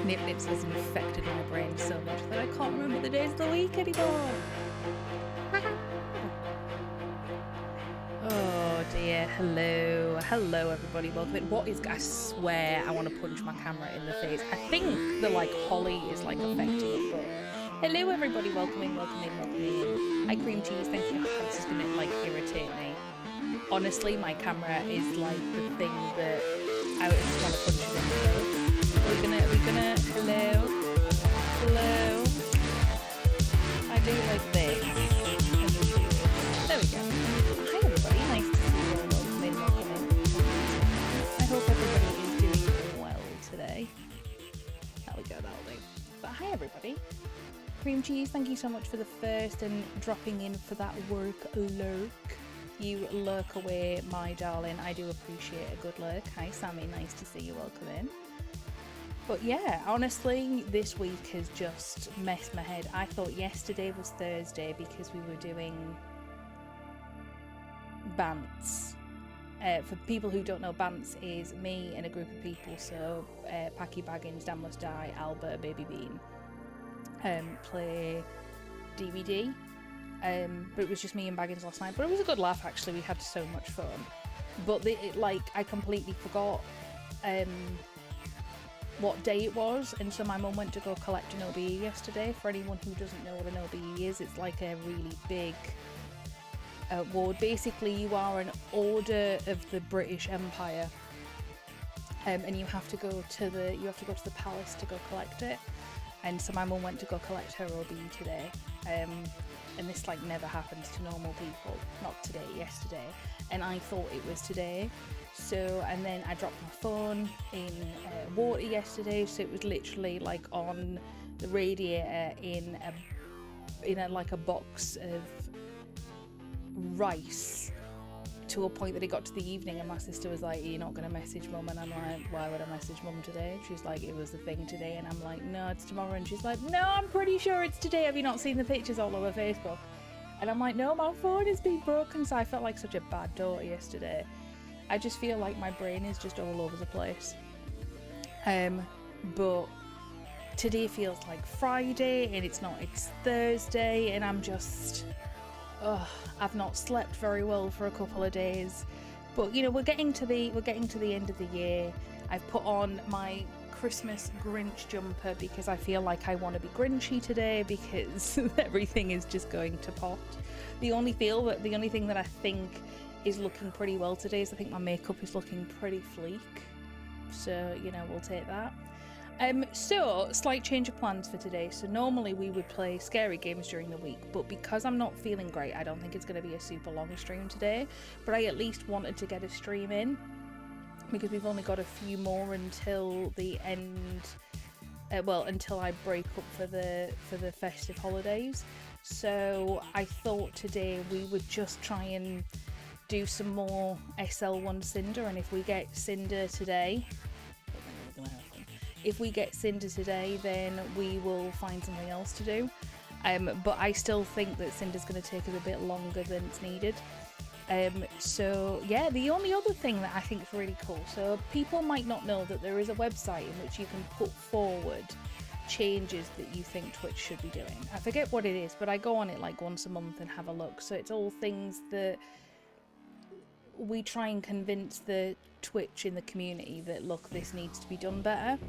Nip has infected my brain so much that I can't remember the days of the week anymore. Oh dear, hello everybody, welcome in. What is, I swear I want to punch my camera in the face. I think the holly is affecting it, but hello everybody, welcome in. Hi cream cheese, thank you. Oh, this is gonna irritate me. Honestly, my camera is the thing that I just want to punch it in the face. We're gonna, hello. I do like this. There we go. Hi everybody, nice to see you all. Welcome in. I hope everybody is doing well today. There we go, that'll do. But hi everybody. Cream cheese, thank you so much for the first and dropping in for that work lurk. You lurk away, my darling. I do appreciate a good lurk. Hi Sammy, nice to see you. Welcome in. But yeah, honestly, this week has just messed my head. I thought yesterday was Thursday because we were doing Bants. For people who don't know, Bants is me and a group of people. So Packy Baggins, Dan Must Die, Albert, Baby Bean play DVD. But it was just me and Baggins last night. But it was a good laugh, actually. We had so much fun. But I completely forgot what day it was, and so my mum went to go collect an OBE yesterday. For anyone who doesn't know what an OBE is, it's like a really big award. Basically, you are an order of the British Empire, and you have to go to the palace to go collect it. And so my mum went to go collect her OBE today. And this never happens to normal people. Not today, yesterday. And I thought it was today. So, and then I dropped my phone in water yesterday, so it was literally on the radiator in a box of rice, to a point that it got to the evening and my sister was like, "You're not going to message mum?" And I'm like, "Why would I message mum today?" She's like, "It was the thing today." And I'm like, "No, it's tomorrow." And she's like, "No, I'm pretty sure it's today. Have you not seen the pictures all over Facebook?" And I'm like, "No, my phone has been broken." So I felt like such a bad daughter yesterday. I just feel like my brain is just all over the place. But today feels like Friday and it's not, it's Thursday, and I'm just, I've not slept very well for a couple of days. But we're getting to the end of the year. I've put on my Christmas Grinch jumper because I feel like I want to be Grinchy today because everything is just going to pot. The only thing that I think is looking pretty well today is I think my makeup is looking pretty fleek, so we'll take that. So slight change of plans for today. So normally we would play scary games during the week, but because I'm not feeling great, I don't think it's going to be a super long stream today. But I at least wanted to get a stream in because we've only got a few more until the end. Until I break up for the festive holidays. So I thought today we would just try and do some more SL1 Cinder, and if we get Cinder today, then we will find something else to do. But I still think that Cinder's going to take us a bit longer than it's needed. So yeah, the only other thing that I think is really cool, so people might not know that there is a website in which you can put forward changes that you think Twitch should be doing. I forget what it is, but I go on it once a month and have a look. So it's all things that we try and convince the Twitch in the community that, look, this needs to be done better.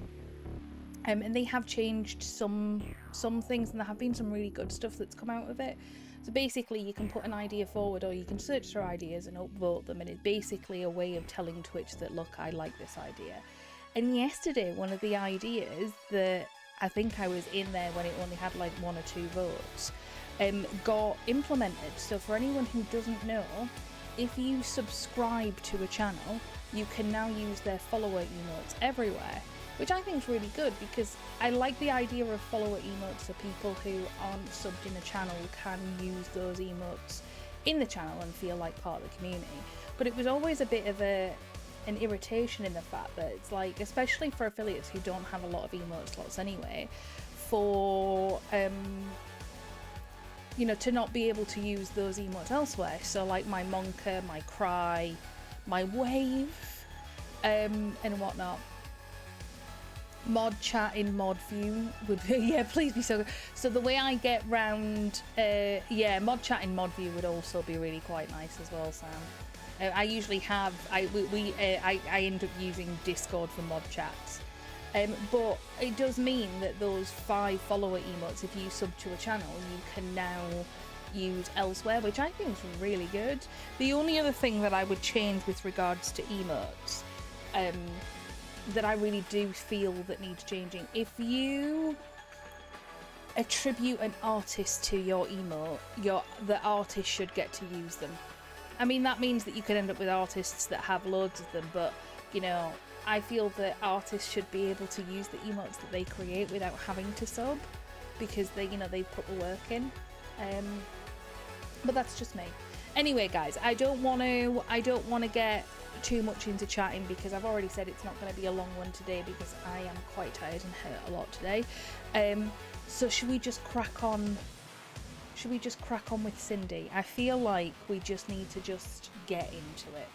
And they have changed some things, and there have been some really good stuff that's come out of it. So basically you can put an idea forward, or you can search through ideas and upvote them, and it's basically a way of telling Twitch that, look, I like this idea. And yesterday, one of the ideas that I think I was in there when it only had 1 or 2 votes, got implemented. So for anyone who doesn't know, if you subscribe to a channel, you can now use their follower emotes everywhere, which I think is really good because I like the idea of follower emotes, so people who aren't subbed in a channel can use those emotes in the channel and feel like part of the community. But it was always a bit of an irritation in the fact that it's especially for affiliates who don't have a lot of emote slots anyway, for to not be able to use those emotes elsewhere. So my Monka, my Cry, my Wave, and whatnot. Mod chat in mod view would be, yeah, please be so good. So the way I get round, yeah, mod chat in mod view would also be really quite nice as well, Sam. I usually have, I end up using Discord for mod chats. But it does mean that those 5 follower emotes, if you sub to a channel, you can now use elsewhere, which I think is really good. The only other thing that I would change with regards to emotes, that I really do feel that needs changing, if you attribute an artist to your emote, the artist should get to use them. I mean, that means that you could end up with artists that have loads of them, but, you know, I feel that artists should be able to use the emotes that they create without having to sub, because they, you know, they put the work in. But that's just me. Anyway, guys, I don't want to get too much into chatting, because I've already said it's not going to be a long one today, because I am quite tired and hurt a lot today. So should we just crack on? Should we just crack on with Cindy? I feel like we just need to just get into it.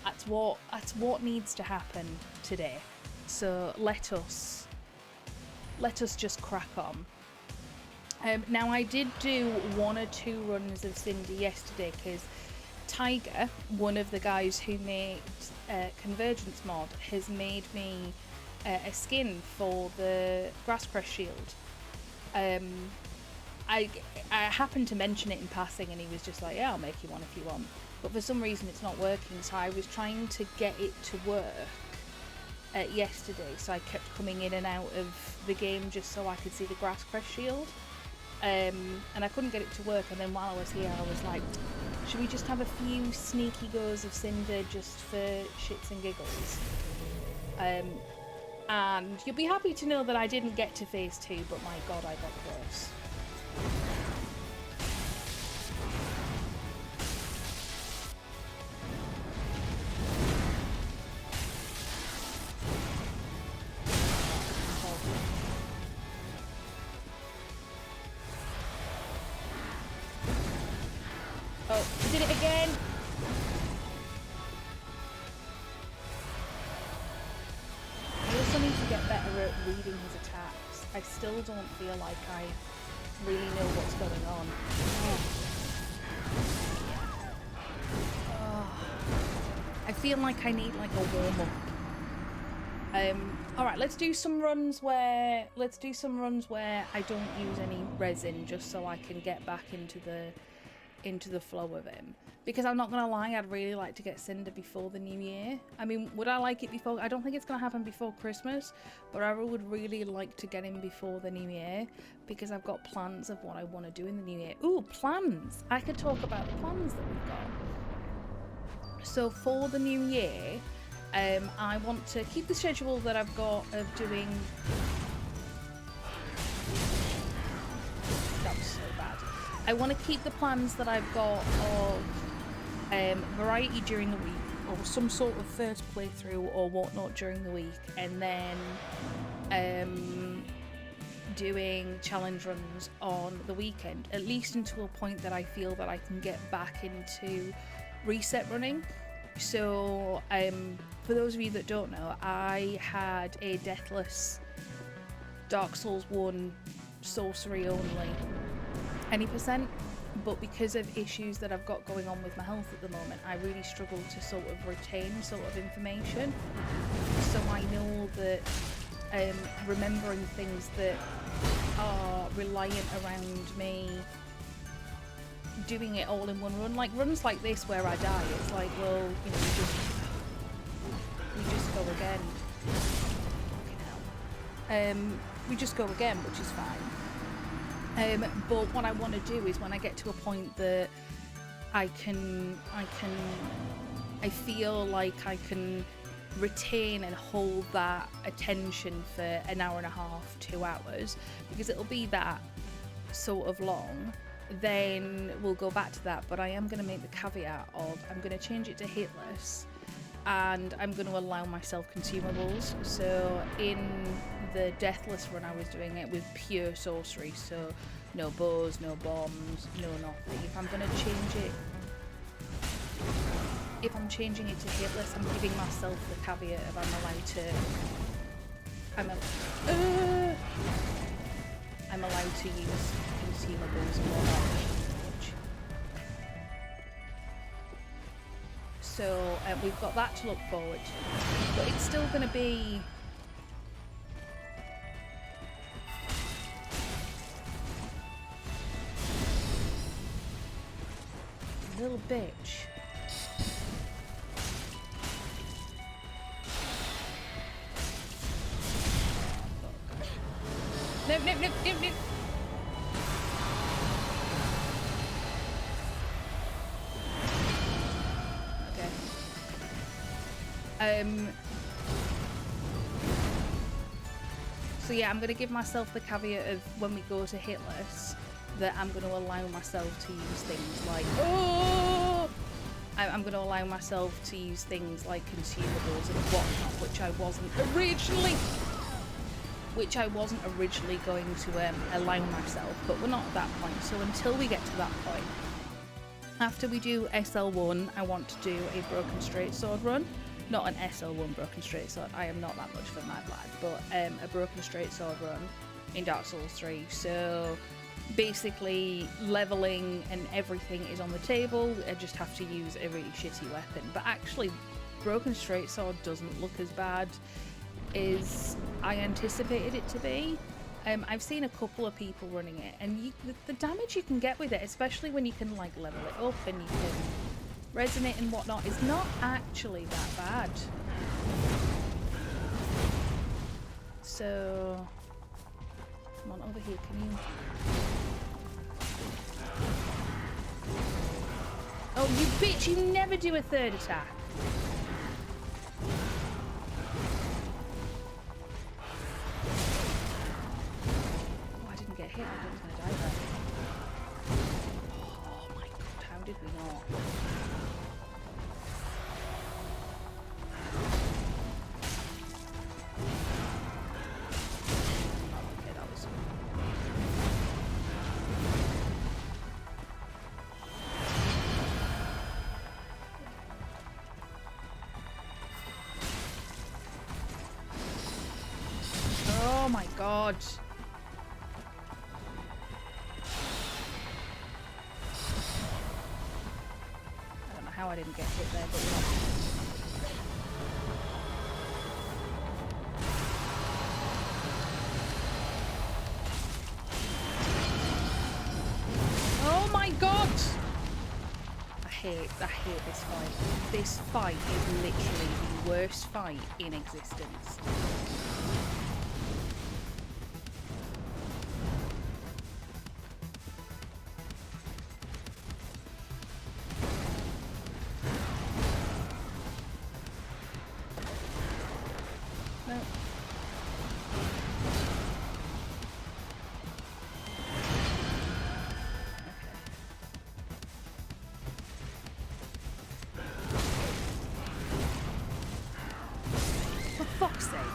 That's what needs to happen today. So let us just crack on. Now, I did do 1 or 2 runs of Cindy yesterday, because Tiger, one of the guys who made Convergence mod, has made me a skin for the Grasscrest shield. I happened to mention it in passing, and he was just like, yeah, I'll make you one if you want. But for some reason it's not working, so I was trying to get it to work yesterday, so I kept coming in and out of the game just so I could see the Grasscrest shield. And I couldn't get it to work, and then while I was here I was like, should we just have a few sneaky goes of Cinder just for shits and giggles? And you'll be happy to know that I didn't get to phase 2, but my god, I got close. Oh, did it again! I also need to get better at reading his attacks. I still don't feel like I really know what's going on. I feel like I need like a warm-up. Alright, let's do some runs where I don't use any resin, just so I can get back into the flow of him. Because I'm not gonna lie, I'd really like to get Cinder before the new year. I mean, would I like it before? I don't think it's gonna happen before Christmas, but I would really like to get him before the new year, because I've got plans of what I want to do in the new year. Ooh, plans! I could talk about the plans that we've got. So for the new year, I want to keep the schedule that I've got of doing... That was so bad. I want to keep the plans that I've got of variety during the week, or some sort of first playthrough or whatnot during the week, and then doing challenge runs on the weekend, at least until a point that I feel that I can get back into reset running. So for those of you that don't know, I had a deathless Dark Souls 1 sorcery only any percent, but because of issues that I've got going on with my health at the moment, I really struggle to sort of retain sort of information. So I know that remembering things that are reliant around me doing it all in one run, like runs like this where I die, it's like, well, you know, we just go again. We just go again, which is fine. But what I want to do is, when I get to a point that I feel like I can retain and hold that attention for an hour and a half, 2 hours, because it'll be that sort of long, then we'll go back to that. But I am going to make the caveat of, I'm going to change it to hitless, and I'm going to allow myself consumables. So in the deathless run I was doing it with pure sorcery, so no bows, no bombs, no nothing. If I'm changing it to hitless, I'm giving myself the caveat of I'm allowed to I'm allowed to use consumables and whatnot. So we've got that to look forward to, but it's still going to be a little bitch. No, no, no, no, no. So yeah, I'm going to give myself the caveat of when we go to hitless that I'm going to allow myself to use things like I'm going to allow myself to use things like consumables and whatnot, which I wasn't originally going to allow myself, but we're not at that point. So until we get to that point, after we do SL1, I want to do a broken straight sword run. Not an SL1 broken straight sword, I am not that much for my lad, but a broken straight sword run in Dark Souls 3. So basically leveling and everything is on the table, I just have to use a really shitty weapon. But actually broken straight sword doesn't look as bad as I anticipated it to be. I've seen a couple of people running it, and the damage you can get with it, especially when you can like level it up and you can resonate and whatnot, is not actually that bad. So come on over here, can you? Oh you bitch, you never do a third attack. Oh, I didn't get hit, I was gonna die there. Oh my god, how did we not? Oh my god. I don't know how I didn't get hit there, but not. Oh my god! I hate this fight. This fight is literally the worst fight in existence.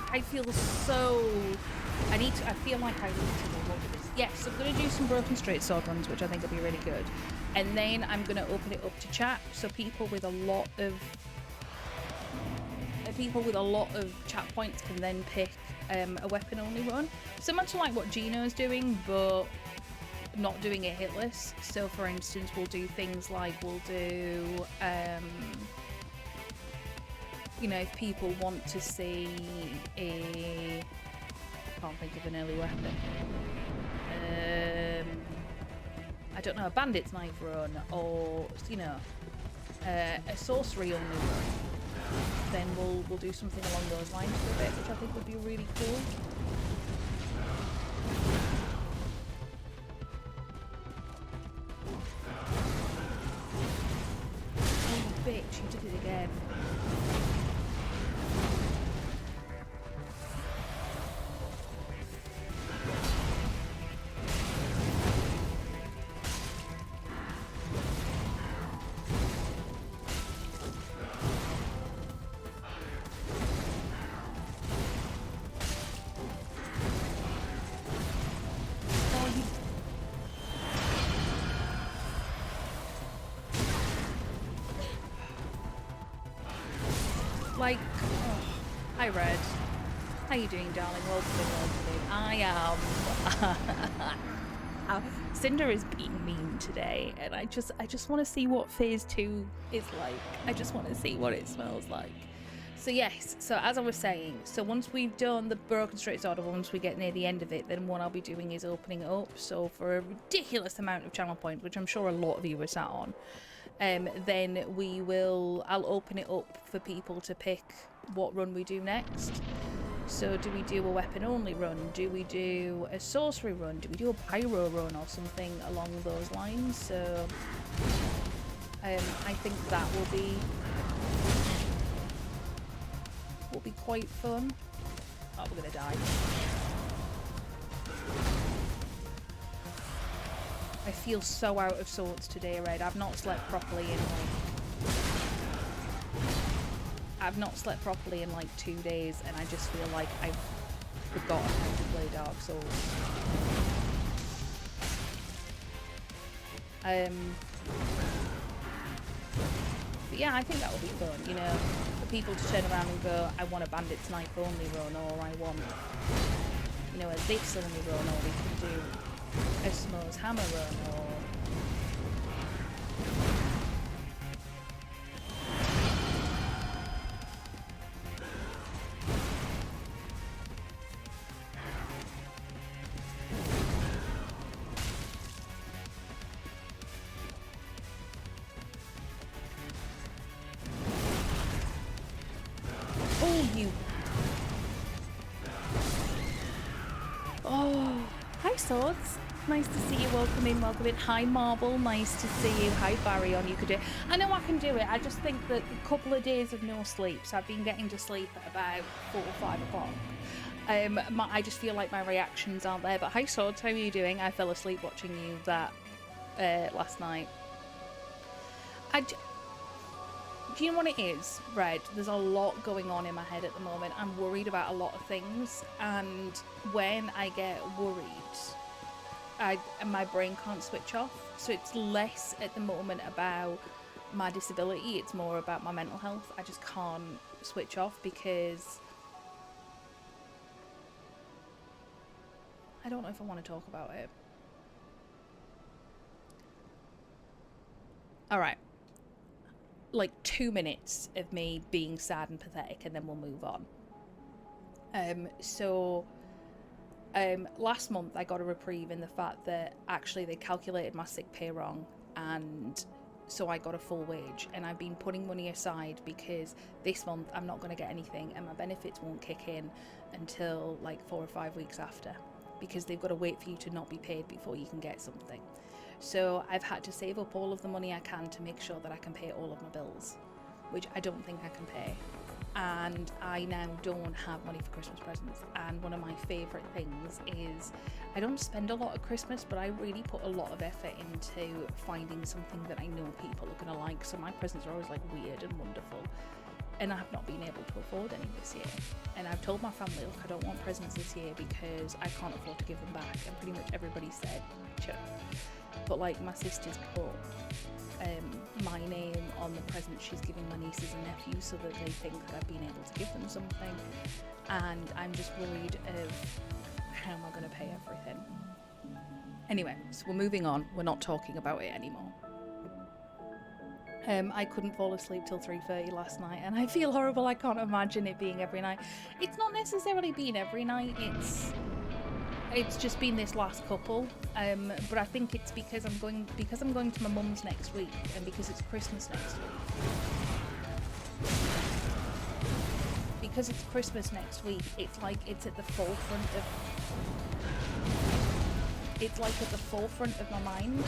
I feel so... I feel like I need to go over this. Yes, I'm going to do some broken straight sword runs, which I think will be really good. And then I'm going to open it up to chat, so people with a lot of chat points can then pick a weapon only run. Similar to like what Gino's doing, but not doing it hitless. So for instance, we'll do things like we'll do... you know, if people want to see a... I can't think of an early weapon. I don't know, a bandit's knife run, or, you know, a sorcery only run. Then we'll do something along those lines for a bit, which I think would be really cool. Oh, you bitch, you did it again. Like, oh, hi Red. How you doing, darling? Welcome in, welcome in. I am... Cinder is being mean today, and I just want to see what phase 2 is like. I just want to see what it smells like. So yes, so as I was saying, so once we've done the Broken Straight Sword, once we get near the end of it, then what I'll be doing is opening it up. So for a ridiculous amount of channel points, which I'm sure a lot of you are sat on, then I'll open it up for people to pick what run we do next. So do we do a weapon only run? Do we do a sorcery run? Do we do a pyro run or something along those lines? So I think that will be quite fun. Oh, we're gonna die. I feel so out of sorts today, Red. I've not slept properly in like 2 days, and I just feel like I've forgotten how to play Dark Souls. But yeah, I think that will be fun, you know, for people to turn around and go, I want a Bandit's Knife only run, or I want, you know, a this only run, or we can do a Smo's Hammer run, or... Oh, hi Swords. Nice to see you. Welcome in, welcome in. Hi Marble, nice to see you. Hi Baryon, you could do it. I know I can do it. I just think that a couple of days of no sleep, so I've been getting to sleep at about 4 or 5 o'clock. I just feel like my reactions aren't there. But hi Swords, how are you doing? I fell asleep watching you that last night. Do you know what it is, Red? There's a lot going on in my head at the moment. I'm worried about a lot of things, and when I get worried, my brain can't switch off. So it's less at the moment about my disability, it's more about my mental health. I just can't switch off because I don't know if I want to talk about it. All right. Like 2 minutes of me being sad and pathetic, and then we'll move on. Last month I got a reprieve in the fact that actually they calculated my sick pay wrong, and so I got a full wage, and I've been putting money aside because this month I'm not going to get anything, and my benefits won't kick in until like 4 or 5 weeks after, because they've got to wait for you to not be paid before you can get something. So I've had to save up all of the money I can to make sure that I can pay all of my bills, which I don't think I can pay. And I now don't have money for Christmas presents. And one of my favourite things is, I don't spend a lot at Christmas, but I really put a lot of effort into finding something that I know people are going to like. So my presents are always like weird and wonderful. And I have not been able to afford any this year. And I've told my family, look, I don't want presents this year because I can't afford to give them back. And pretty much everybody said, sure. But like my sister's put my name on the present she's giving my nieces and nephews so that they think that I've been able to give them something. And I'm just worried of how am I going to pay everything. Anyway, so we're moving on. We're not talking about it anymore. I couldn't fall asleep till 3:30 last night, and I feel horrible. I can't imagine it being every night. It's not necessarily been every night. It's just been this last couple, but I think it's because I'm going to my mum's next week, and because it's Christmas next week. Because it's Christmas next week, it's like it's at the forefront of my mind.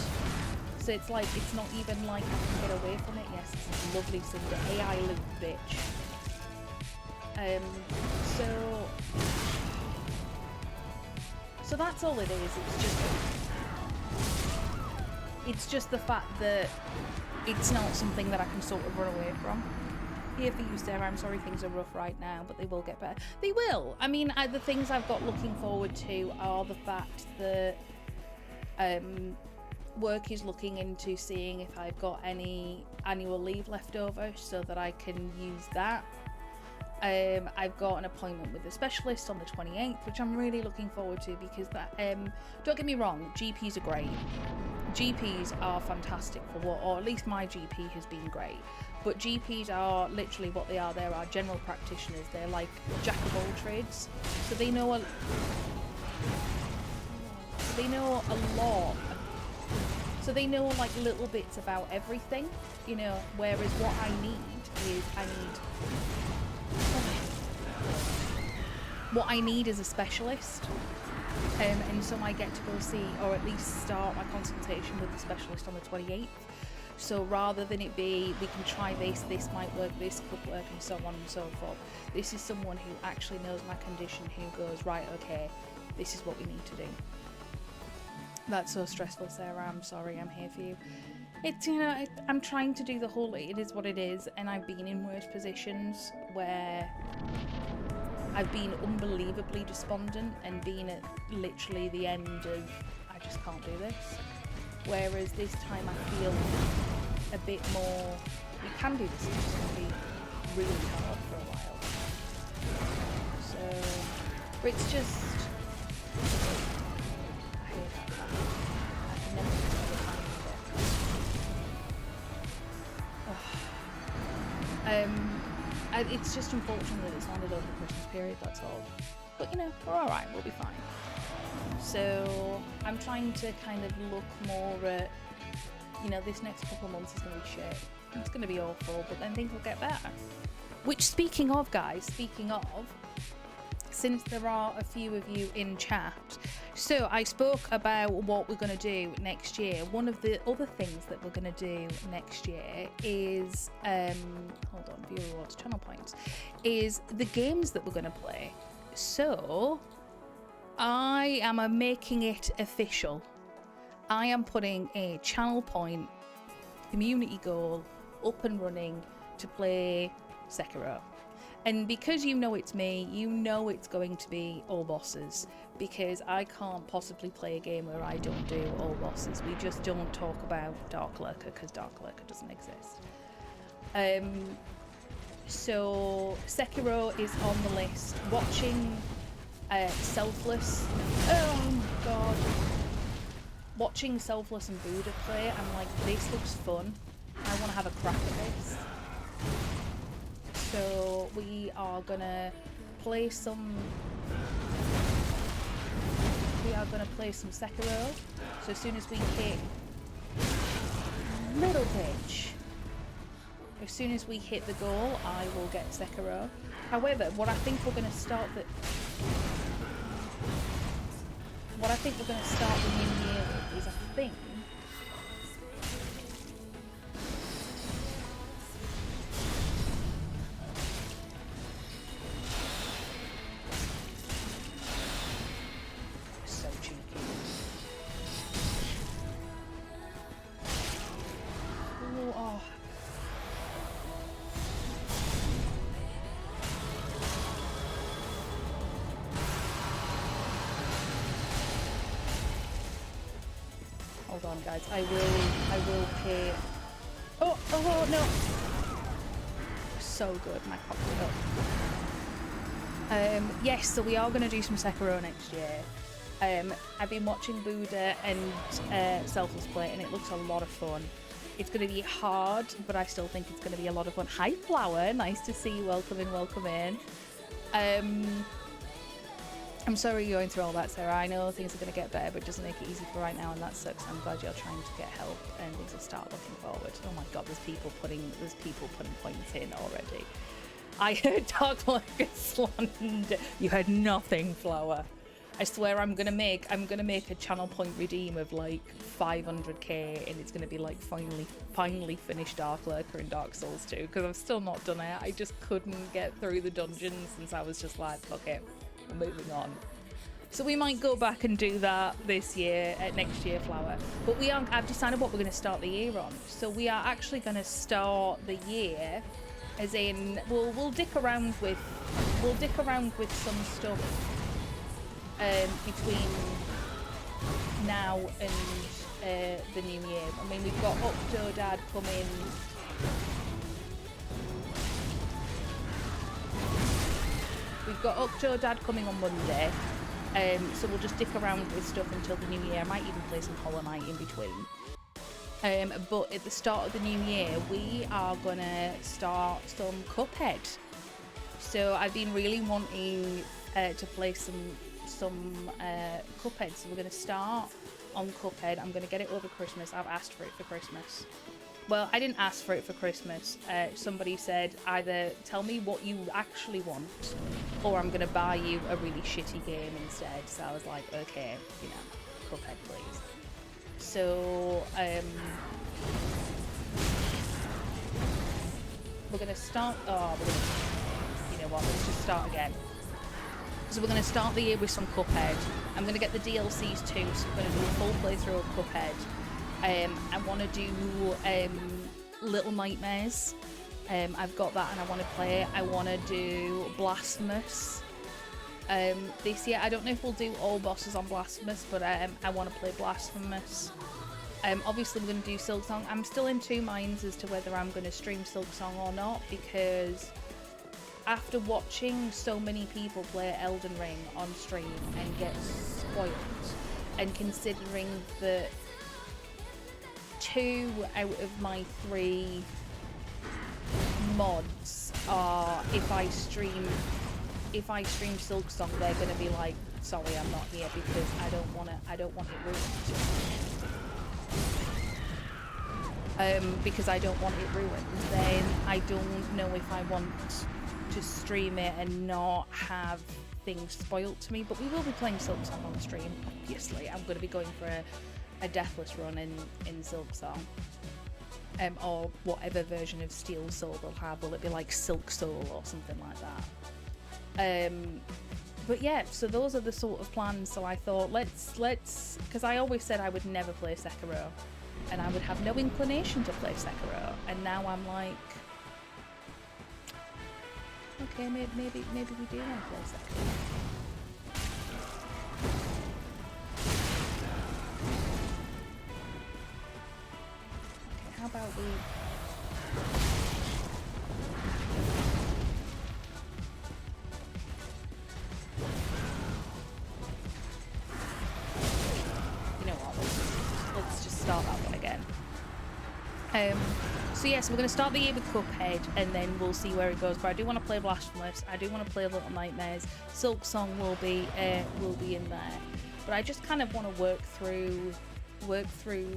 So it's like it's not even like I can get away from it. Yes, it's lovely Cinder. AI loop bitch. So that's all it is. It's just the fact that it's not something that I can sort of run away from. Here for you, Sarah. I'm sorry things are rough right now, but they will get better. They will. I mean, the things I've got looking forward to are the fact that work is looking into seeing if I've got any annual leave left over so that I can use that. I've got an appointment with a specialist on the 28th, which I'm really looking forward to, because that, don't get me wrong, GPs are great. GPs are fantastic for what, or at least my GP has been great. But GPs are literally what they are. They are general practitioners. They're like jack of all trades. So they know a lot. So they know like little bits about everything, you know, whereas what I need is a specialist. And so I get to go see, or at least start my consultation with the specialist on the 28th. So rather than it be, we can try this might work, this could work, and so on and so forth. This is someone who actually knows my condition, who goes, right, okay, this is what we need to do. That's so stressful, Sarah. I'm sorry, I'm here for you. It's, you know, I'm trying to do the whole, it is what it is, and I've been in worse positions where I've been unbelievably despondent and been at literally the end of, I just can't do this. Whereas this time I feel a bit more, we can do this, it's just going to be really hard for a while. So, but it's just, I hate that. I can never find it. It's just unfortunate that it's landed over the Christmas period, that's all. But you know, we're alright, we'll be fine. So I'm trying to kind of look more at, you know, this next couple of months is going to be shit. It's going to be awful, but then things will get better. Which, speaking of, guys, since there are a few of you in chat, so I spoke about what we're going to do next year. One of the other things that we're going to do next year is, hold on, viewer rewards, channel points, is the games that we're going to play. So I am making it official. I am putting a channel point community goal up and running to play Sekiro. And because you know it's me, you know it's going to be all bosses, because I can't possibly play a game where I don't do all bosses. We just don't talk about Dark Lurker, because Dark Lurker doesn't exist. So Sekiro is on the list. Watching Selfless, oh my god, watching Selfless and Buddha play, I'm like, this looks fun, I want to have a crack at this. So we are gonna play some Sekiro. So as soon as we hit little bitch, as soon as we hit the goal, I will get Sekiro. However, what I think we're gonna start the new year with is, I think, so cheeky. Ooh, oh. Hold on, guys. I will pay. Oh no! So good, my cock it up. Yes, so we are going to do some Sekiro next year. I've been watching Buddha and Selfless play, and it looks a lot of fun. It's going to be hard, but I still think it's going to be a lot of fun. Hi, Flower. Nice to see you. Welcome in, welcome in. I'm sorry you're going through all that, Sarah. I know things are going to get better, but it doesn't make it easy for right now, and that sucks. I'm glad you're trying to get help and things will start looking forward. Oh my god, there's people putting points in already. I heard Dark Lurker slander. You heard nothing, Flower. I swear I'm gonna make a channel point redeem of like 500k, and it's gonna be like finally finish Dark Lurker and Dark Souls 2, because I've still not done it. I just couldn't get through the dungeons, since I was just like, okay, we're moving on. So we might go back and do that this year, next year, Flower. But I've decided what we're gonna start the year on. So we are actually gonna start the year, as in we'll dick around with some stuff between now and the new year. I mean, we've got Octodad coming. we've got Octodad coming on Monday, so we'll just dick around with stuff until the new year. I might even play some Hollow Knight in between. But at the start of the new year, we are gonna start some Cuphead. So I've been really wanting to play some Cuphead. So we're gonna start on Cuphead. I'm gonna get it over Christmas. I've asked for it for Christmas. Well, I didn't ask for it for Christmas. Somebody said either tell me what you actually want, or I'm gonna buy you a really shitty game instead. So I was like, okay, you know, Cuphead, please. So, we're going to start, you know what, let's just start again. So we're going to start the year with some Cuphead. I'm going to get the DLCs too, so we're going to do a full playthrough of Cuphead. I want to do Little Nightmares. I've got that and I want to play it. I want to do Blasphemous. This year, I don't know if we'll do all bosses on Blasphemous, but I want to play Blasphemous. Obviously, we're going to do Silksong. I'm still in two minds as to whether I'm going to stream Silksong or not, because after watching so many people play Elden Ring on stream and get spoiled, and considering that 2 out of my 3 mods are, if I stream Silksong, they're gonna be like, sorry, I'm not here because I don't want it ruined. Because I don't want it ruined, then I don't know if I want to stream it and not have things spoiled to me. But we will be playing Silksong on stream, obviously. I'm gonna be going for a deathless run in Silksong. Or whatever version of Steel Soul they'll have. Will it be like Silk Soul or something like that? But yeah, so those are the sort of plans. So I thought let's because I always said I would never play Sekiro and I would have no inclination to play Sekiro, and now I'm like, okay, maybe we do want to play Sekiro. Okay, how about we start that one again. So yes, we're going to start the year with Cuphead and then we'll see where it goes. But I do want to play Blasphemous. I do want to play Little Nightmares. Silksong will be in there. But I just kind of want to work through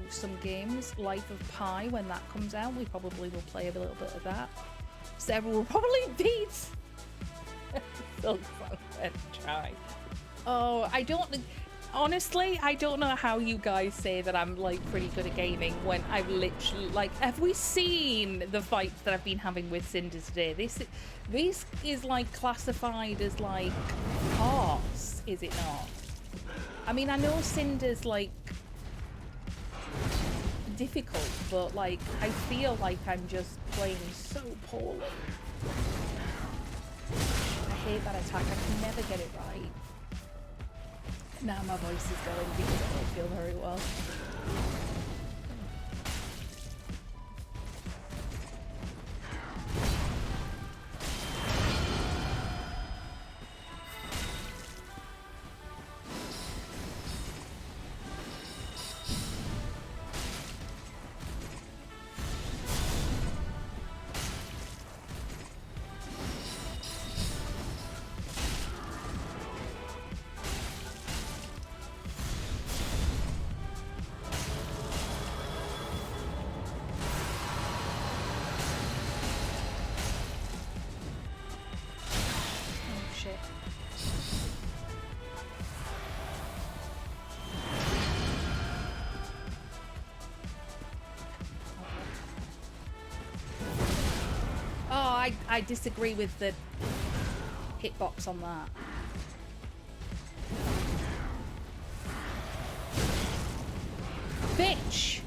some games. Life of Pi, when that comes out, we probably will play a little bit of that. Sarah will probably beat Silksong and try. Oh, honestly, I don't know how you guys say that I'm like pretty good at gaming when I've literally, like, have we seen the fights that I've been having with Cinder today? This is like classified as like arts, is it not? I mean, I know Cinder's like difficult, but like I feel like I'm just playing so poorly. I hate that attack. I can never get it right. Now my voice is going because I don't feel very well. I disagree with the hitbox on that. Bitch!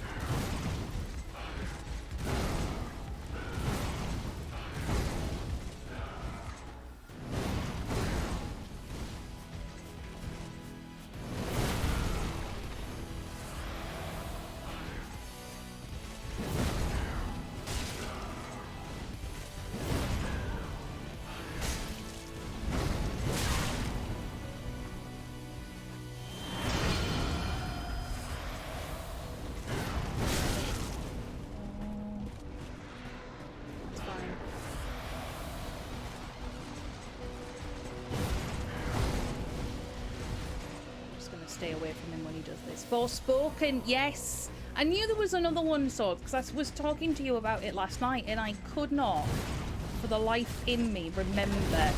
just going to stay away from him when he does this. Forspoken, yes! I knew there was another one, Sword, because I was talking to you about it last night, and I could not, for the life in me, remember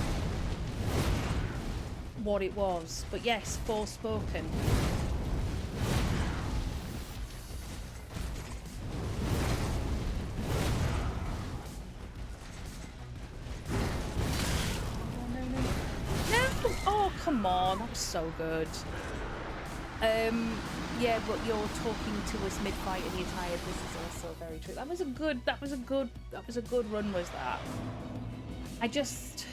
what it was. But yes, Forspoken. Come on, that was so good. Yeah, but you're talking to us mid-fight and you're tired. This is also very true. That was a good run, was that? I just,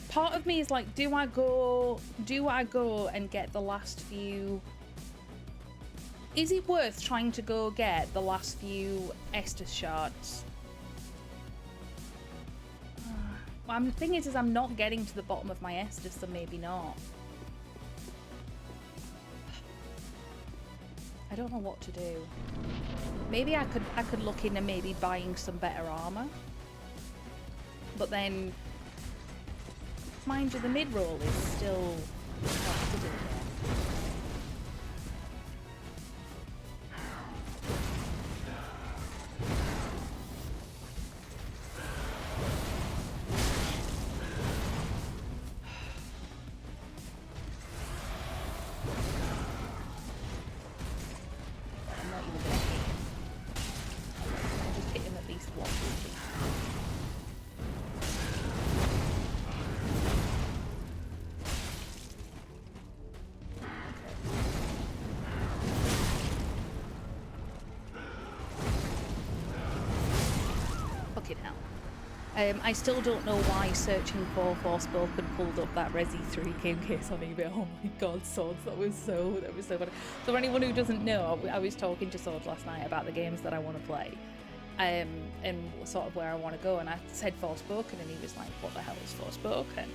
part of me is like, do I go and get the last few? Is it worth trying to go get the last few Estus shards? The thing is I'm not getting to the bottom of my Estus, so maybe not. I don't know what to do. Maybe I could look into maybe buying some better armor. But then, mind you, the mid-roll is still tough to do. I still don't know why searching for Forspoken pulled up that Resi 3 game case on eBay. Oh my god, Swords, that was so funny. So for anyone who doesn't know, I was talking to Swords last night about the games that I want to play, and sort of where I want to go, and I said Forspoken, and he was like, what the hell is Forspoken?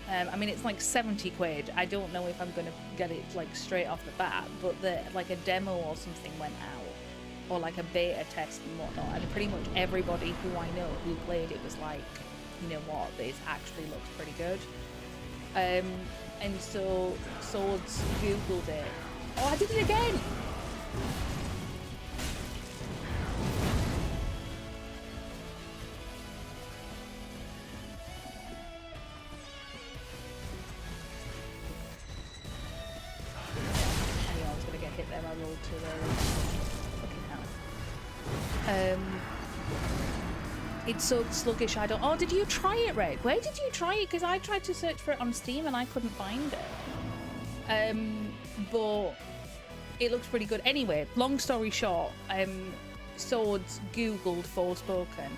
I mean, it's like 70 quid. I don't know if I'm going to get it like straight off the bat, but like a demo or something went out, or like a beta test and whatnot, and pretty much everybody who I know who played it was like, you know what, this actually looks pretty good. And so Swords googled it. Oh, I did it again! I was gonna get hit there, I rolled too early. It's so sluggish. I don't. Oh, did you try it, Red? Where did you try it? Because I tried to search for it on Steam and I couldn't find it. But it looks pretty good. Anyway, long story short, Swords googled Forspoken,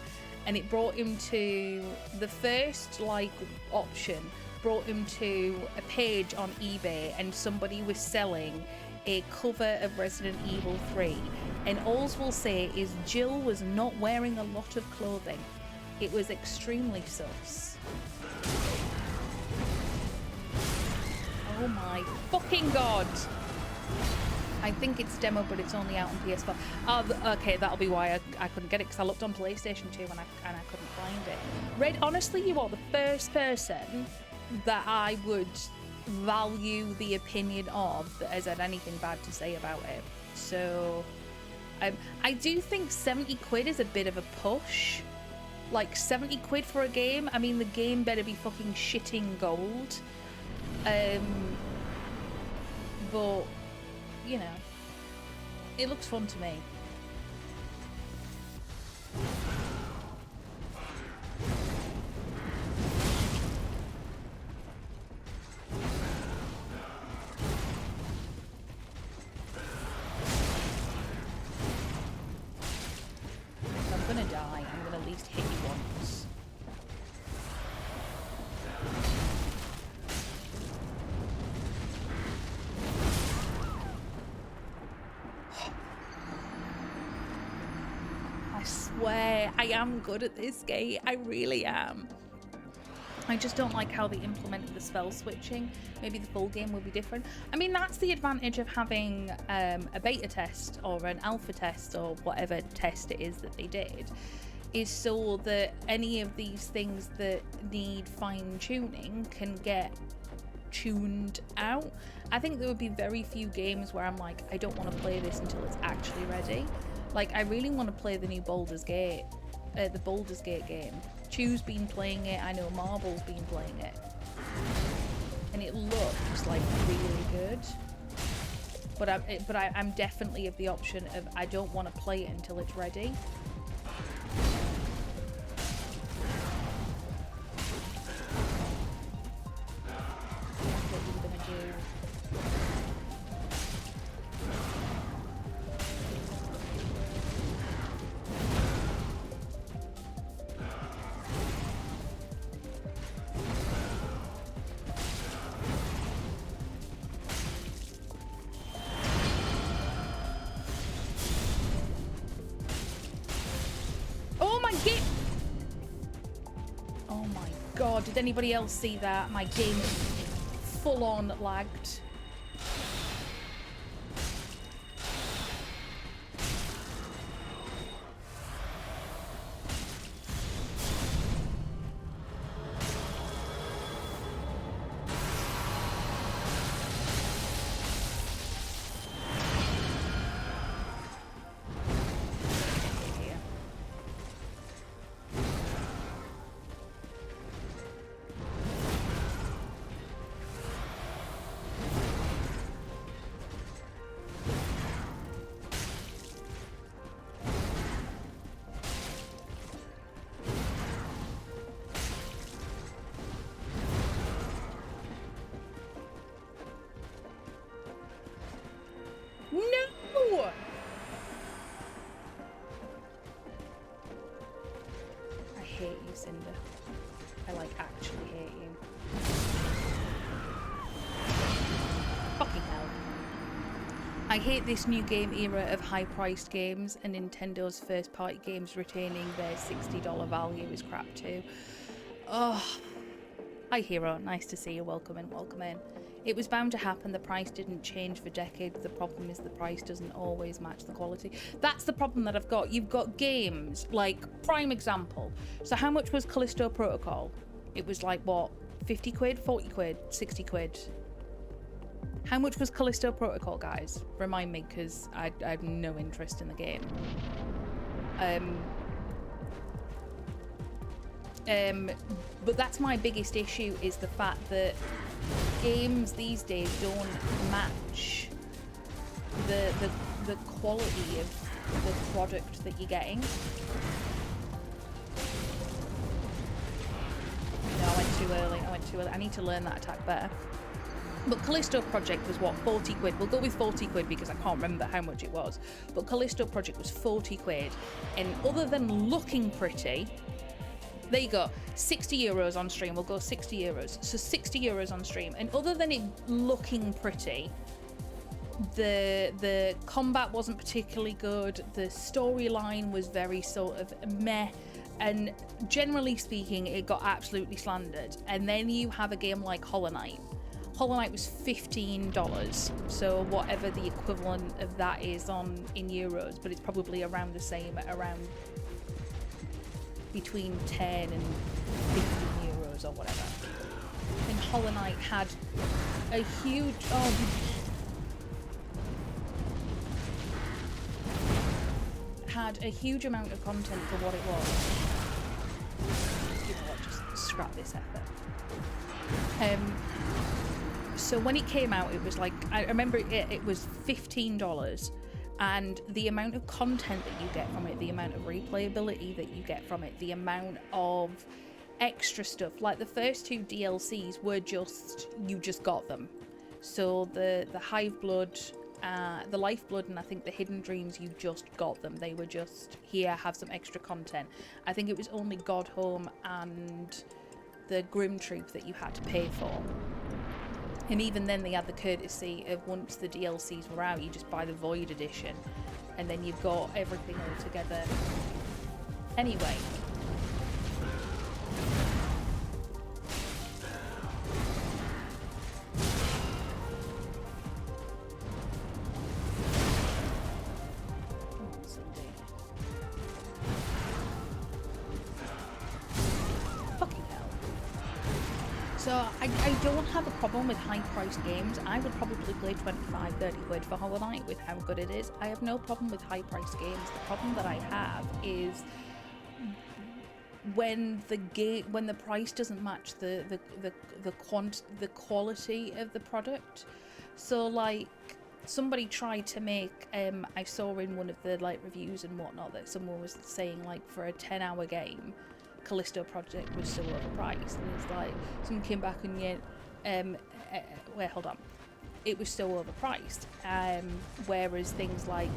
and it brought him to the first like option. Brought him to a page on eBay, and somebody was selling a cover of Resident Evil 3, and alls we'll say is Jill was not wearing a lot of clothing. It was extremely sus. Oh my fucking god! I think it's demo, but it's only out on PS4. Oh, okay, that'll be why I couldn't get it, because I looked on PlayStation 2 and I couldn't find it. Red, honestly, you are the first person that I would value the opinion of that has had anything bad to say about it. So I do think 70 quid is a bit of a push. Like 70 quid for a game. I mean, the game better be fucking shitting gold. But you know, it looks fun to me. I am good at this game. I really am. I just don't like how they implemented the spell switching. Maybe the full game will be different. I mean, that's the advantage of having a beta test or an alpha test or whatever test it is that they did, is so that any of these things that need fine-tuning can get tuned out. I think there would be very few games where I'm like, I don't want to play this until it's actually ready. Like, I really want to play the new Baldur's Gate, the Baldur's Gate game. Chew's been playing it, I know Marble's been playing it. And it looks like really good. But I'm definitely of the option of I don't want to play it until it's ready. What are you gonna do? God, did anybody else see that? My game full on lagged. No! I hate you, Cinder. I like actually hate you. Fucking hell. I hate this new game era of high-priced games, and Nintendo's first-party games retaining their $60 value is crap too. Oh. Hi Hero, nice to see you. Welcome in, welcome in. It was bound to happen. The price didn't change for decades. The problem is the price doesn't always match the quality. That's the problem that I've got. You've got games like, prime example. So how much was Callisto Protocol? It was like, what, 50 quid, 40 quid, 60 quid? How much was Callisto Protocol, guys? Remind me, because I have no interest in the game. But that's my biggest issue, is the fact that games these days don't match the quality of the product that you're getting. No, I went too early. I need to learn that attack better. But Callisto Project was what, 40 quid? We'll go with 40 quid because I can't remember how much it was. But Callisto Project was 40 quid. And other than looking pretty, there you go, 60 euros on stream. We'll go 60 euros. So 60 euros on stream. And other than it looking pretty, the combat wasn't particularly good. The storyline was very sort of meh. And generally speaking, it got absolutely slandered. And then you have a game like Hollow Knight. Hollow Knight was $15, so whatever the equivalent of that is in euros, but it's probably around the same, around between 10 and 15 euros or whatever. And Hollow Knight had a huge amount of content for what it was. You know what, just scrap this effort. So when it came out, it was like, I remember it was $15, and the amount of content that you get from it, the amount of replayability that you get from it, the amount of extra stuff, like the first two DLCs were just, you just got them. So the Hive Blood, the Lifeblood, and I think the Hidden Dreams, you just got them. They were just, here, have some extra content. I think it was only God Home and the Grim Troop that you had to pay for. And even then they had the courtesy of, once the DLCs were out, you just buy the Void Edition, and then you've got everything all together. Anyway. So I don't have a problem with high-priced games. I would probably play 25, 30 quid for Hollow Knight with how good it is. I have no problem with high-priced games. The problem that I have is when the price doesn't match the quality of the product. So like somebody tried to make I saw in one of the like reviews and whatnot that someone was saying like for a 10-hour game Callisto Project was so overpriced, and it's like someone came back and wait, hold on, it was so overpriced, whereas things like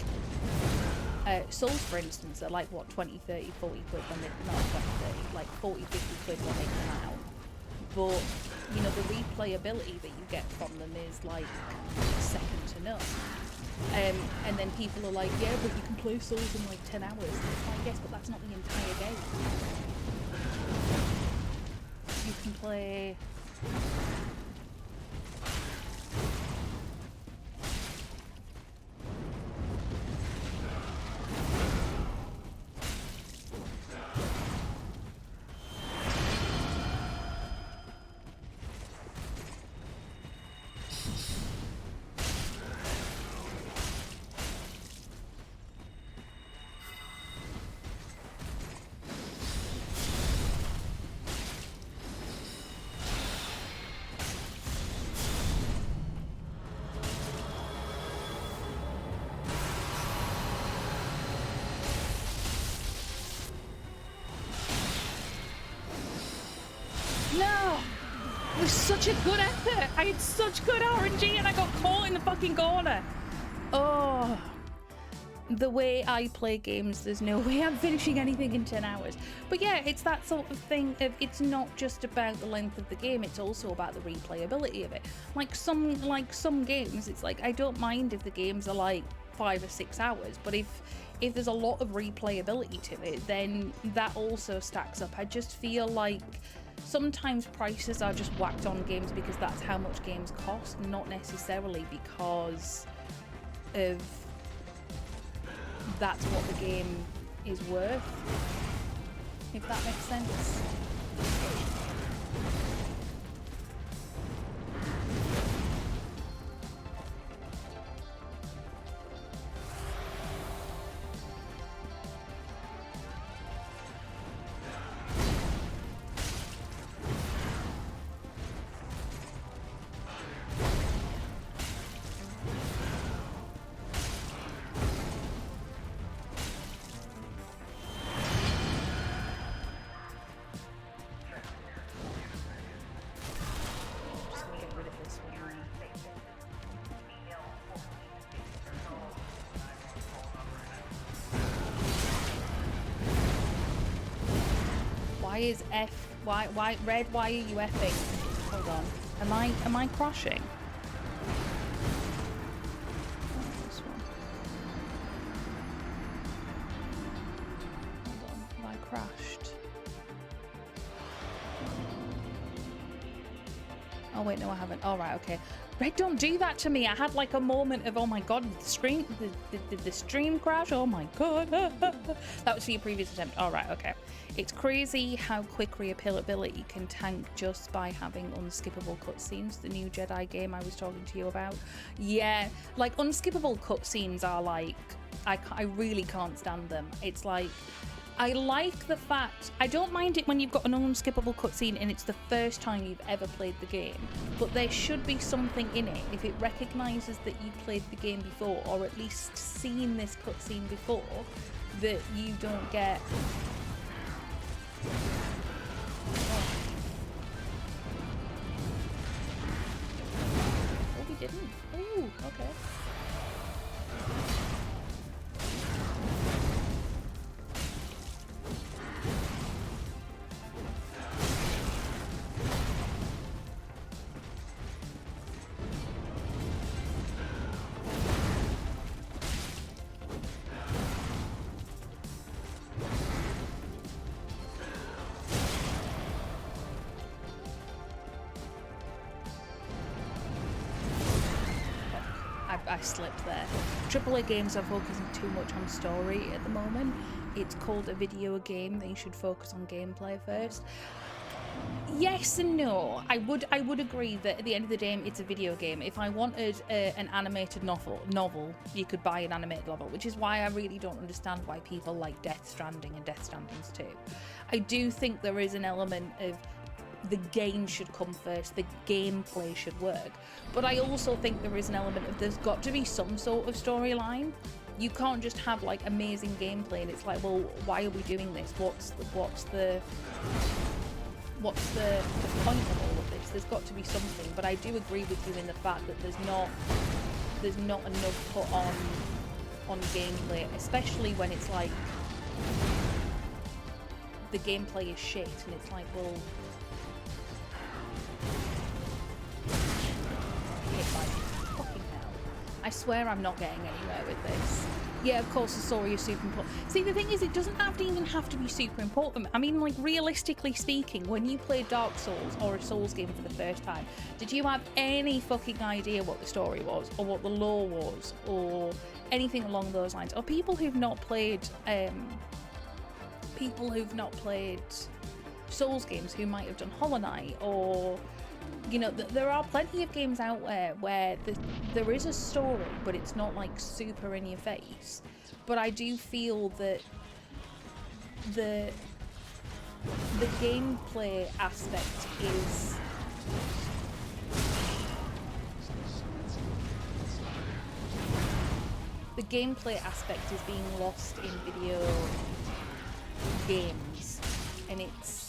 Souls, for instance, are like what, 20, 30, 40 quid when they, not 20, 30, like 40, 50 quid when they come out. But you know, the replayability that you get from them is like second to none. And then people are like, yeah, but you can play Souls in like 10 hours. And it's like, yes, but that's not the entire game. You can play... No! It was such a good effort! I had such good RNG and I got caught in the fucking corner! Oh! The way I play games, there's no way I'm finishing anything in 10 hours. But yeah, it's that sort of thing of, it's not just about the length of the game, it's also about the replayability of it. Like some games, it's like, I don't mind if the games are like 5 or 6 hours, but if there's a lot of replayability to it, then that also stacks up. I just feel like sometimes prices are just whacked on games because that's how much games cost, not necessarily because of that's what the game is worth, if that makes sense. Why is why Red, why are you effing? Hold on. Am I crashing? Oh, this one. Hold on, have I crashed? Oh wait, no I haven't. Alright, okay. Red, don't do that to me. I had like a moment of, oh my god, the stream crash? Oh my god. That was for your previous attempt. Alright, okay. It's crazy how quick replayability can tank just by having unskippable cutscenes. The new Jedi game I was talking to you about. Yeah, like unskippable cutscenes are like, I really can't stand them. It's like, I like the fact, I don't mind it when you've got an unskippable cutscene and it's the first time you've ever played the game, but there should be something in it if it recognises that you played the game before, or at least seen this cutscene before, that you don't get... Oh, we didn't. Ooh, okay. I slipped there. AAA games are focusing too much on story at the moment. It's called a video game. They should focus on gameplay first. Yes and no. I would agree that at the end of the day, it's a video game. If I wanted an animated novel, you could buy an animated novel, which is why I really don't understand why people like Death Stranding and Death Strandings 2. I do think there is an element of the game should come first, the gameplay should work. But I also think there is an element of there's got to be some sort of storyline. You can't just have like amazing gameplay and it's like, well, why are we doing this? What's the point of all of this? There's got to be something, but I do agree with you in the fact that there's not enough put on gameplay, especially when it's like the gameplay is shit and it's like, well, fucking hell. I swear I'm not getting anywhere with this. Yeah, of course, the story is super important. See, the thing is, it doesn't even have to be super important. I mean, like, realistically speaking, when you played Dark Souls or a Souls game for the first time, did you have any fucking idea what the story was, or what the lore was, or anything along those lines? Or people who've not played, Souls games who might have done Hollow Knight, or... You know, there are plenty of games out there where there is a story, but it's not like super in your face. But I do feel that the gameplay aspect is being lost in video games, and it's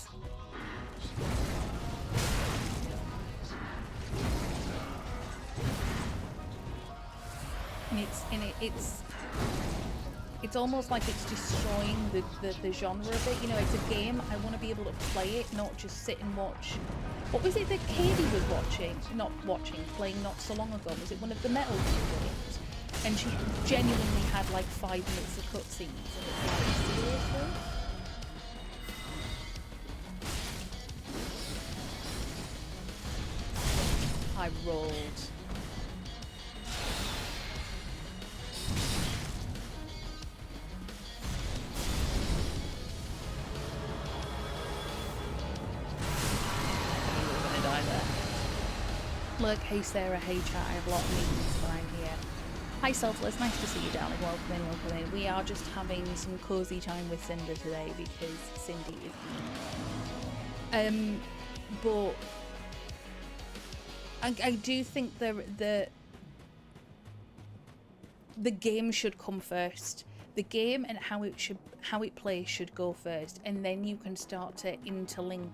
almost like it's destroying the genre of it. You know, it's a game. I want to be able to play it, not just sit and watch. What was it that Katie was playing not so long ago? Was it one of the Metal Gear games? And she genuinely had like 5 minutes of cutscenes. And it's like, seriously? I rolled. Look, hey Sarah, hey chat, I have a lot of meetings, but I'm here. Hi Selfless, nice to see you darling, welcome in. We are just having some cosy time with Cinder today because Cindy is but I do think the game should come first. The game and how it plays should go first, and then you can start to interlink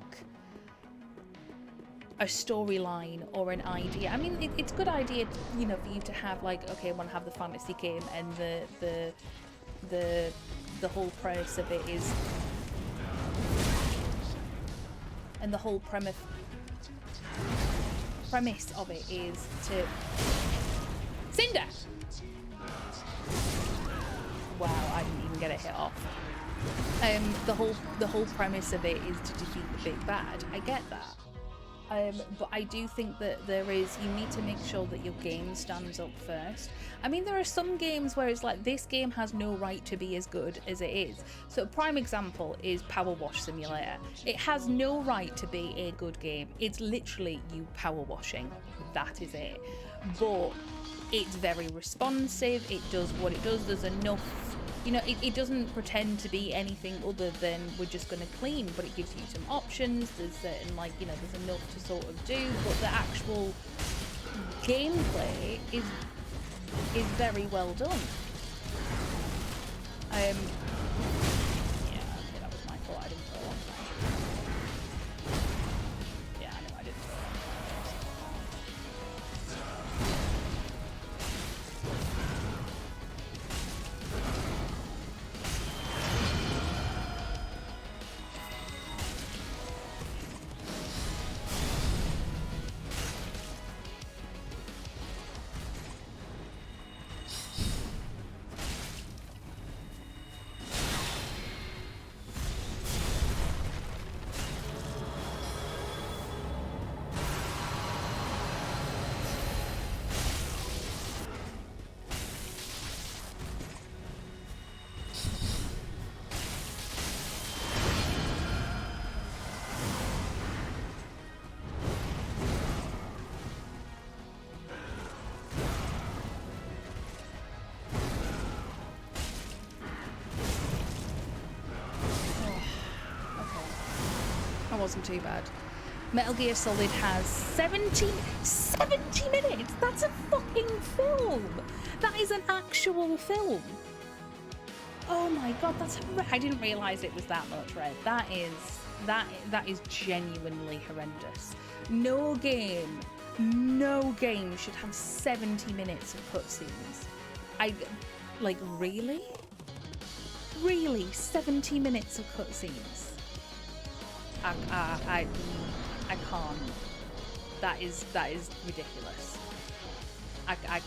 a storyline or an idea. I mean, it's a good idea, you know, for you to have like, okay, I want to have the fantasy game, and the whole premise of it is, and the whole premise of it is to Cinder. Wow, I didn't even get a hit off. The whole premise of it is to defeat the big bad. I get that. But I do think that you need to make sure that your game stands up first. I mean, there are some games where it's like, this game has no right to be as good as it is. So a prime example is Power Wash Simulator. It has no right to be a good game. It's literally you power washing. That is it. But it's very responsive. It does what it does. There's enough... You know, it doesn't pretend to be anything other than we're just going to clean, but it gives you some options. There's certain, like, you know, there's enough to sort of do, but the actual gameplay is very well done. Yeah, okay, that was my fault. I didn't throw it on. Yeah, I know I didn't throw it on. wasn't too bad. Metal Gear Solid has 70 minutes! That's a fucking film! That is an actual film! Oh my god, I didn't realise it was that much, Red. That is genuinely horrendous. No game should have 70 minutes of cutscenes. Like, really? Really? 70 minutes of cutscenes? I can't. That is ridiculous. I can't.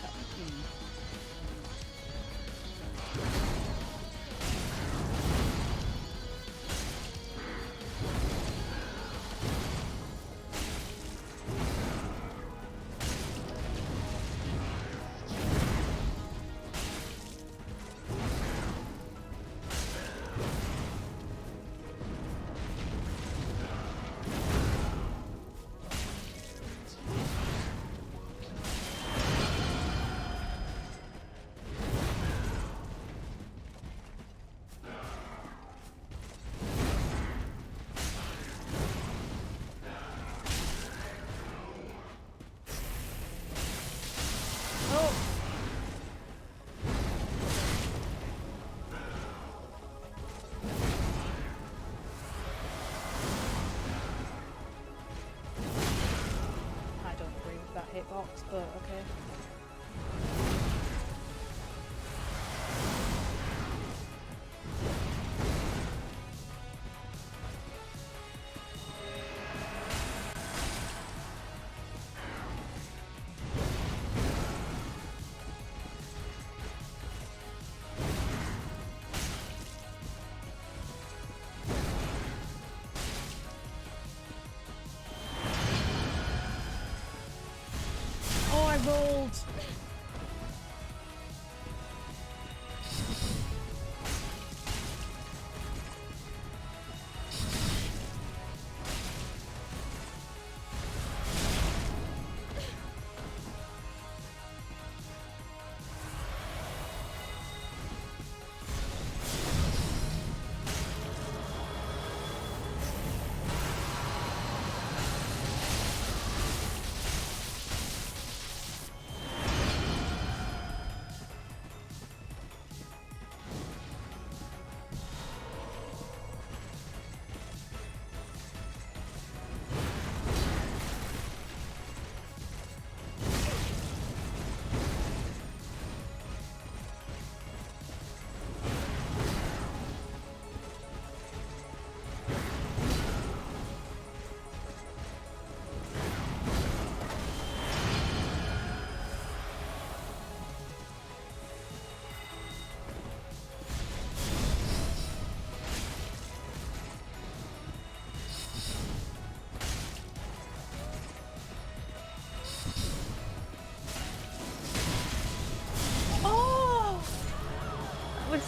Hitbox, but okay. Rolled.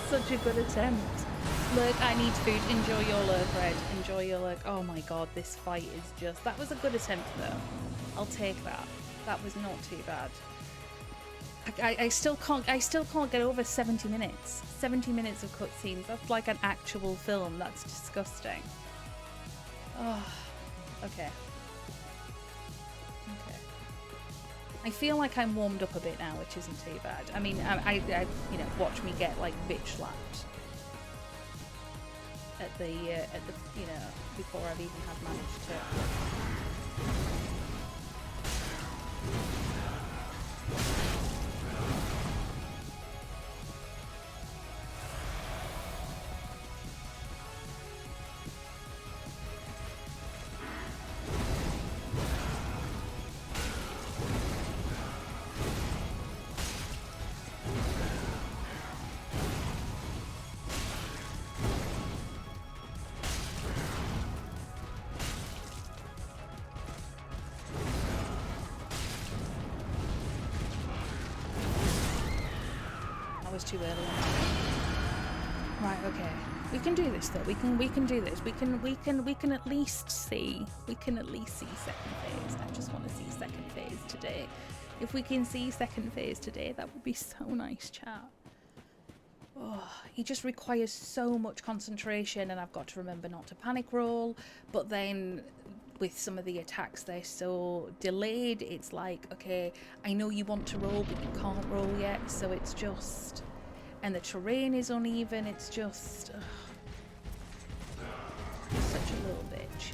Such a good attempt. Look, I need food. Enjoy your lurk, Red. Enjoy your lurk. Oh my god, this fight is just... That was a good attempt, though. I'll take that. That was not too bad. I still can't get over 70 minutes. 70 minutes of cutscenes. That's like an actual film. That's disgusting. Oh, okay. I feel like I'm warmed up a bit now, which isn't too bad. I mean, I you know, watch me get like bitch slapped at the you know, before I've even had managed to. Was too early on that one. Right, okay. We can do this though. We can do this. We can at least see second phase. I just want to see second phase today. If we can see second phase today, that would be so nice, chat. Oh, he just requires so much concentration, and I've got to remember not to panic roll. But then with some of the attacks, they're so delayed. It's like, okay, I know you want to roll, but you can't roll yet. So it's just... And the terrain is uneven. It's just... such a little bitch.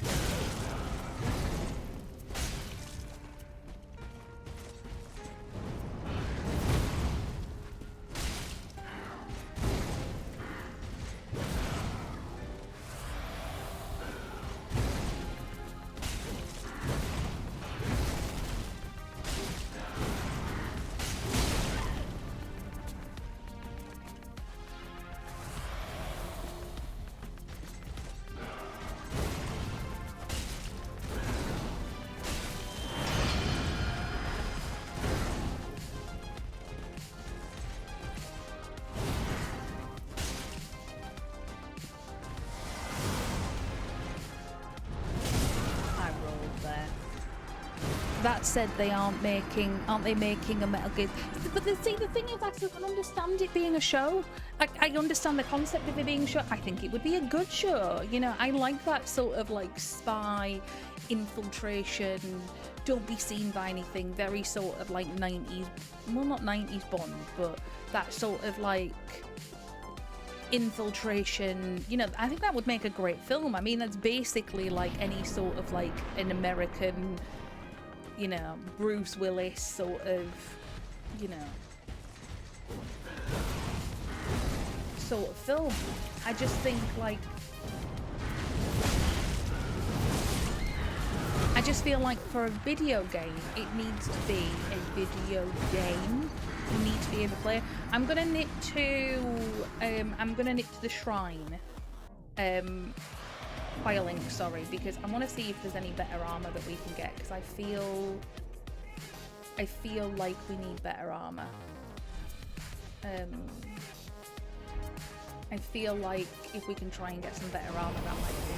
That said, aren't they making a Metal Gear? But the thing is, I can understand it being a show. Like, I understand the concept of it being a show. I think it would be a good show. You know, I like that sort of like spy, infiltration, don't be seen by anything. Very sort of like 90s, well, not 90s Bond, but that sort of like infiltration. You know, I think that would make a great film. I mean, that's basically like any sort of like an American, you know, Bruce Willis sort of, you know, sort of film. I just think like, I just feel like for a video game, it needs to be a video game. You need to be able to play. I'm gonna nip to the shrine. Firelink, sorry, because I want to see if there's any better armor that we can get, because I feel like we need better armor. I feel like if we can try and get some better armor, that might be.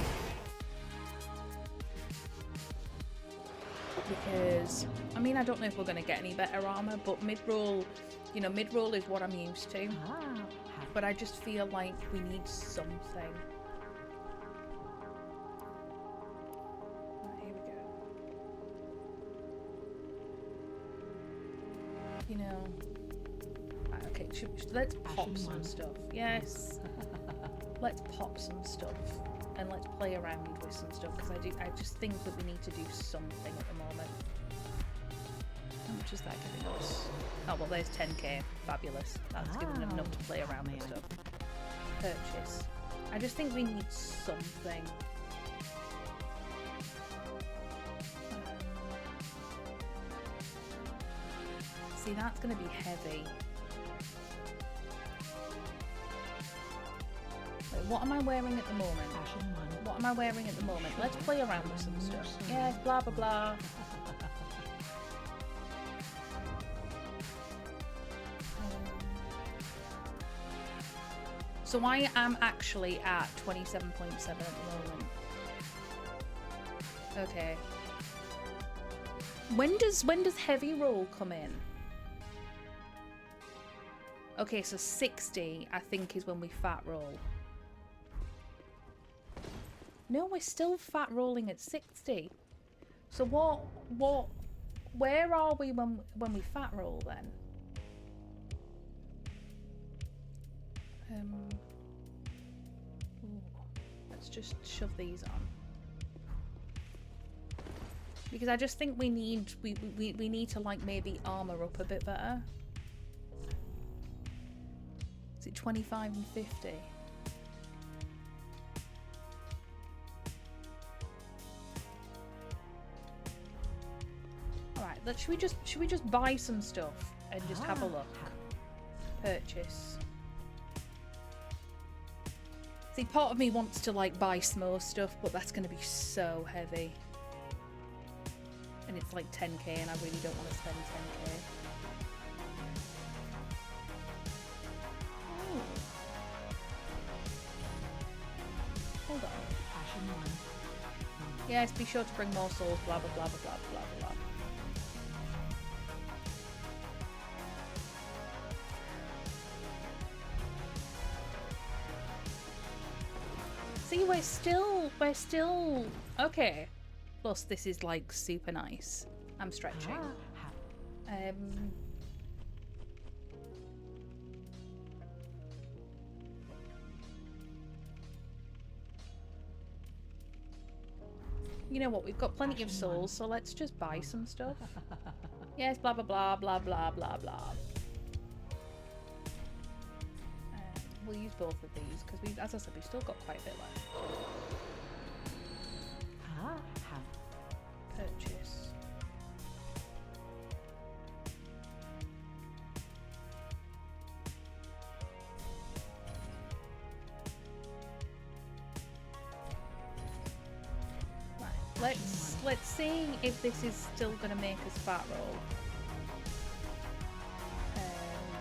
Because, I mean, I don't know if we're going to get any better armor, but mid-roll, you know, mid-roll is what I'm used to. But I just feel like we need something. You know, okay, let's pop some stuff. Yes, let's pop some stuff and let's play around with some stuff, because I just think that we need to do something at the moment. How much is that giving us? Oh well, there's 10k. Fabulous. That's giving them enough to play around with stuff. Purchase. I just think we need something. See, that's going to be heavy. Wait, what am I wearing at the moment? What am I wearing at the moment? Let's play around with some stuff. Yeah, blah, blah, blah. So I am actually at 27.7 at the moment. Okay. When does heavy roll come in? Okay, so 60, I think, is when we fat roll. No, we're still fat rolling at 60. So where are we when we fat roll then? Ooh, let's just shove these on. Because I just think we need to like maybe armor up a bit better. Is it 25 and 50? Alright, should we just buy some stuff and just have a look? Purchase. See, part of me wants to like buy some more stuff, but that's gonna be so heavy. And it's like 10k and I really don't want to spend 10k. Hold on. Yes, be sure to bring more souls, blah blah blah blah blah blah blah. See, we're still okay. Plus, this is like super nice. I'm stretching. You know what? We've got plenty of souls, so let's just buy some stuff. Yes, blah blah blah blah blah blah blah. We'll use both of these because we, as I said, we've still got quite a bit left. Purchase. Right, let's see if this is still gonna make us fat roll.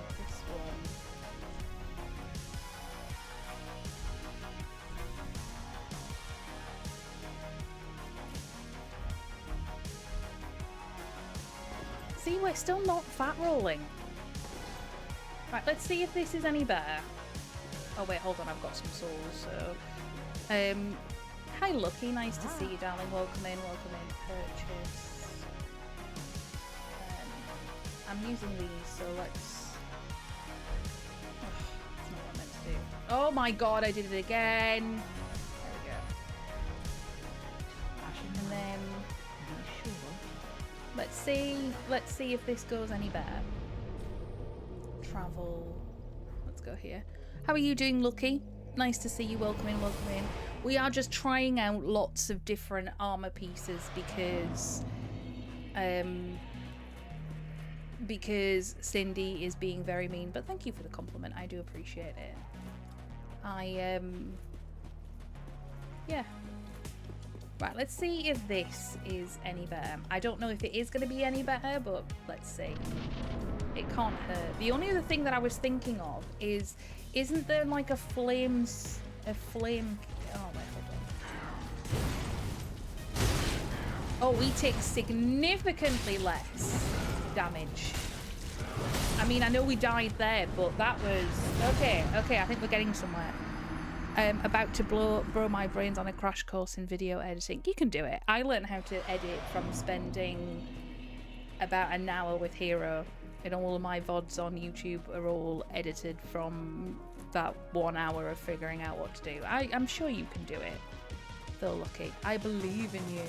This one. See, we're still not fat rolling. Right, let's see if this is any better. Oh wait, hold on, I've got some souls, so... Hi Lucky, nice to see you, darling. Welcome in, purchase. I'm using these, so let's... Oh, that's not what I meant to do. Oh my god, I did it again! There we go. And then... Let's see if this goes any better. Travel. Let's go here. How are you doing, Lucky? Nice to see you. Welcome in, welcome in. We are just trying out lots of different armor pieces because Cindy is being very mean, but thank you for the compliment. I do appreciate it. Yeah. Right, let's see if this is any better. I don't know if it is going to be any better, but let's see. It can't hurt. The only other thing that I was thinking of is, isn't there like a flame... Oh, wait, hold on. Oh, we take significantly less damage. I mean, I know we died there, but that was... Okay, I think we're getting somewhere. About to blow my brains on a crash course in video editing. You can do it. I learned how to edit from spending about an hour with Hero. And all of my VODs on YouTube are all edited from that 1 hour of figuring out what to do. I'm sure you can do it. Feel lucky. I believe in you.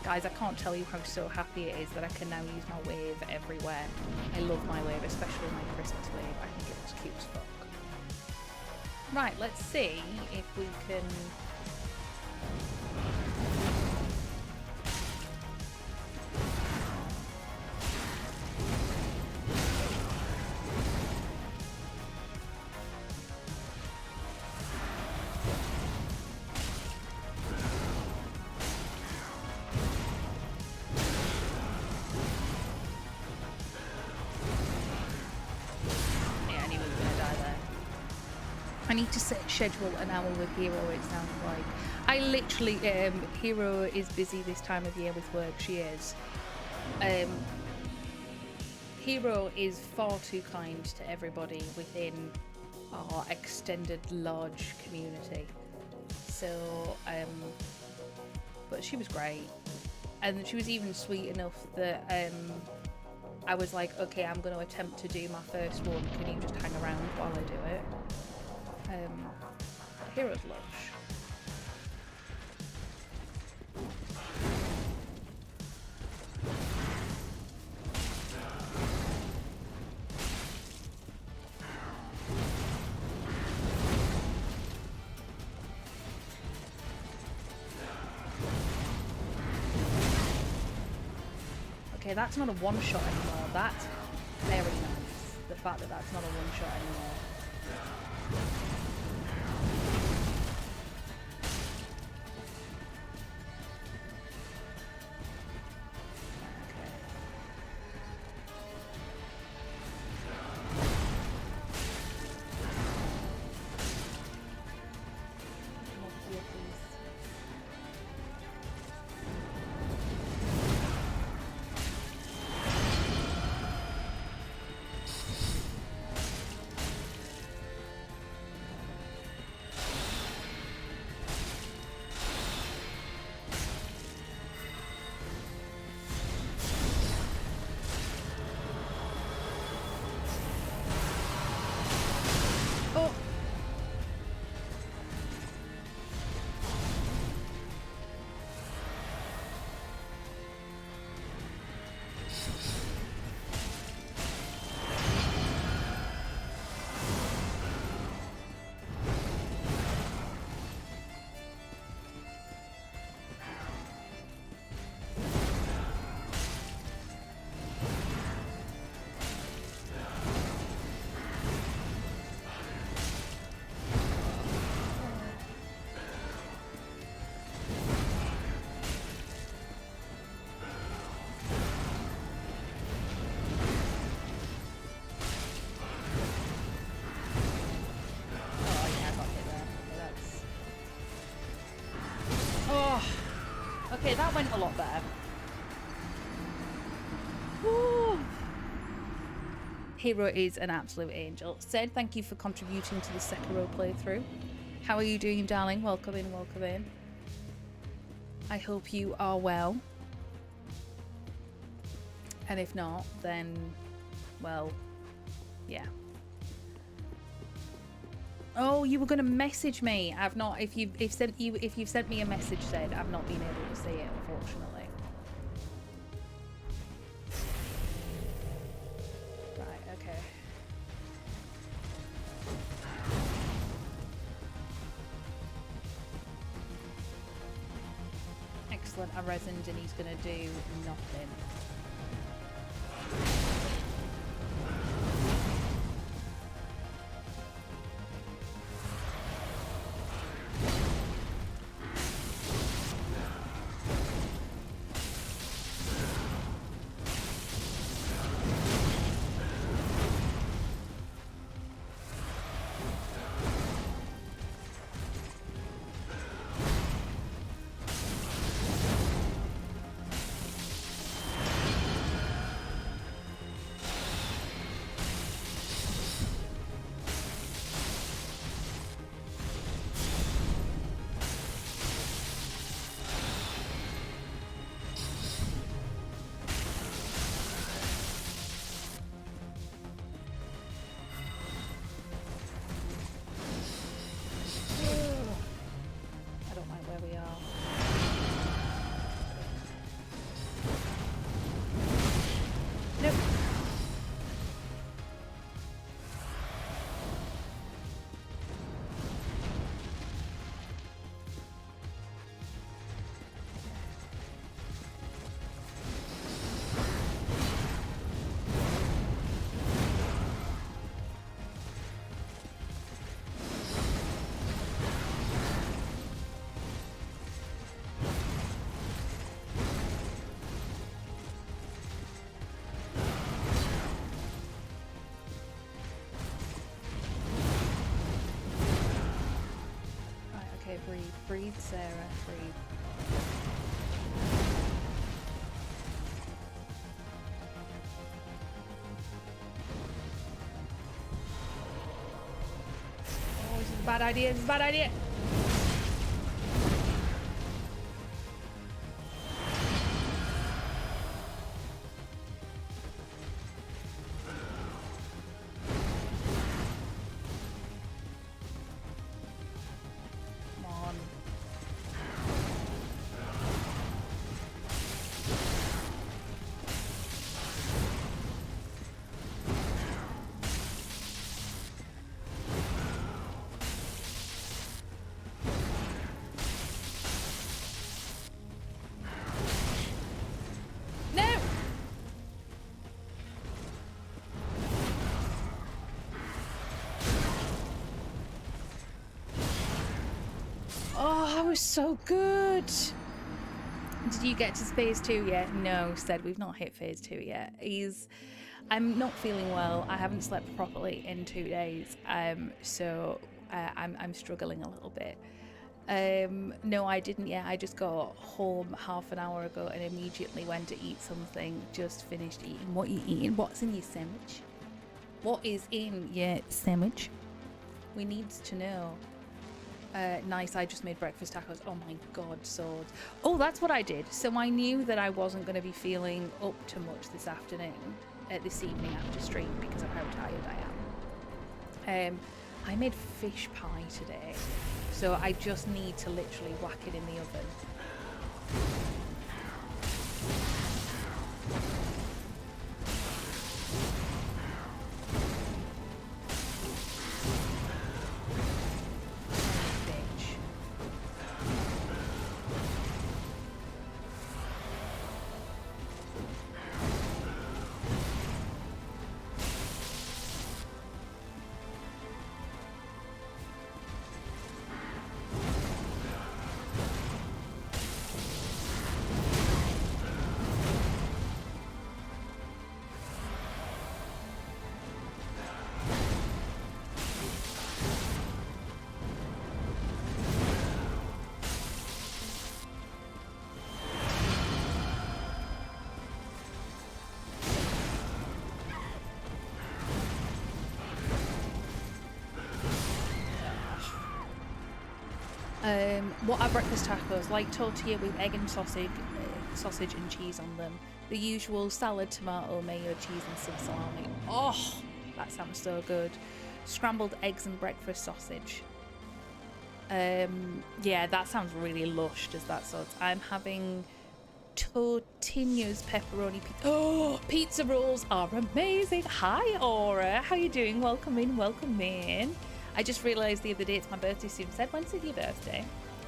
Guys, I can't tell you how so happy it is that I can now use my wave everywhere. I love my wave, especially my Christmas wave. I think it looks cute as fuck. Right, let's see if we can... I need to schedule an hour with Hero, it sounds like. I literally, Hero is busy this time of year with work, she is. Hero is far too kind to everybody within our extended large community. So, but she was great. And she was even sweet enough that I was like, okay, I'm going to attempt to do my first one. Can you just hang around while I do it? Hero's lush. Okay, that's not a one-shot anymore. That's very nice. The fact that that's not a one-shot anymore. Okay, that went a lot better. Woo. Hero is an absolute angel. Said, thank you for contributing to the Sekiro playthrough. How are you doing, darling? Welcome in, welcome in. I hope you are well. And if not, then, well, yeah. Oh, you were going to message me. I've not. If you've sent me a message, said I've not been able to see it, unfortunately. Right. Okay. Excellent. I resined, and he's going to do nothing. Breathe, Sarah, breathe. Oh, this is a bad idea, this is a bad idea. So good. Did you get to phase 2 yet? No, said we've not hit phase 2 yet. I'm not feeling well. I haven't slept properly in 2 days. So I'm struggling a little bit. No, I didn't yet. I just got home half an hour ago and immediately went to eat something. Just finished eating. What are you eating? What's in your sandwich? What is in your sandwich? We need to know. Nice, I just made breakfast tacos. Oh my god, swords. Oh, that's what I did. So I knew that I wasn't going to be feeling up to much this afternoon, this evening after stream, because of how tired I am. I made fish pie today, so I just need to literally whack it in the oven. What are breakfast tacos? Like tortilla with egg and sausage and cheese on them. The usual salad, tomato, mayo, cheese and some salami. Oh, that sounds so good. Scrambled eggs and breakfast sausage. Yeah, that sounds really lush, does that sort. I'm having Tortinia's pepperoni pizza. Oh, pizza rolls are amazing. Hi, Aura. How you doing? Welcome in, welcome in. I just realised the other day it's my birthday soon. Said, when's it your birthday?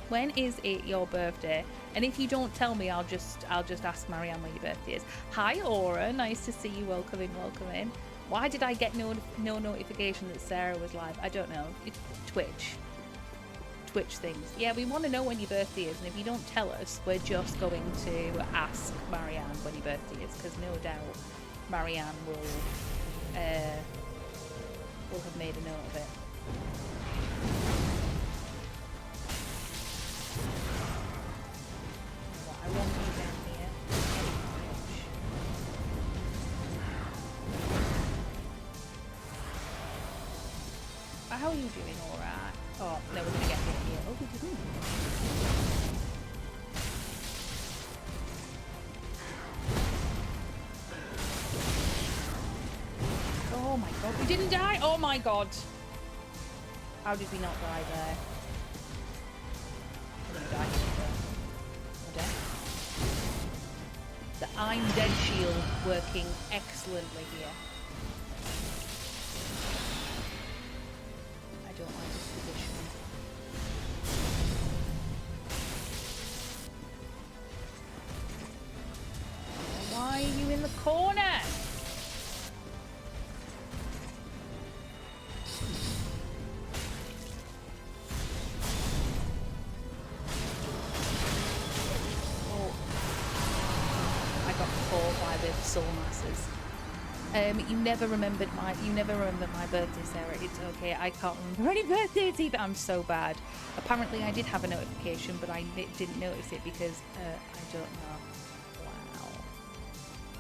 When is it your birthday? And if you don't tell me, I'll just ask Marianne when your birthday is. Hi, Aura. Nice to see you. Welcome in, welcome in. Why did I get no notification that Sarah was live? I don't know. It's Twitch things. Yeah, we want to know when your birthday is, and if you don't tell us, we're just going to ask Marianne when your birthday is, because no doubt Marianne will have made a note of it. I want you down here. How are you doing? All right. Oh, no, we're going to get hit here. Oh, we didn't. Oh my god, we didn't die! Oh my god! How did we not die there? We didn't die here. We're dead. The I'm dead shield working excellently here. I don't like this position. Why are you in the corner? Oh, I got caught by the soul masses. You never remembered my birthday, Sarah. It's okay. I can't remember any birthdays either. I'm so bad. Apparently, I did have a notification, but I didn't notice it because I don't know. Wow.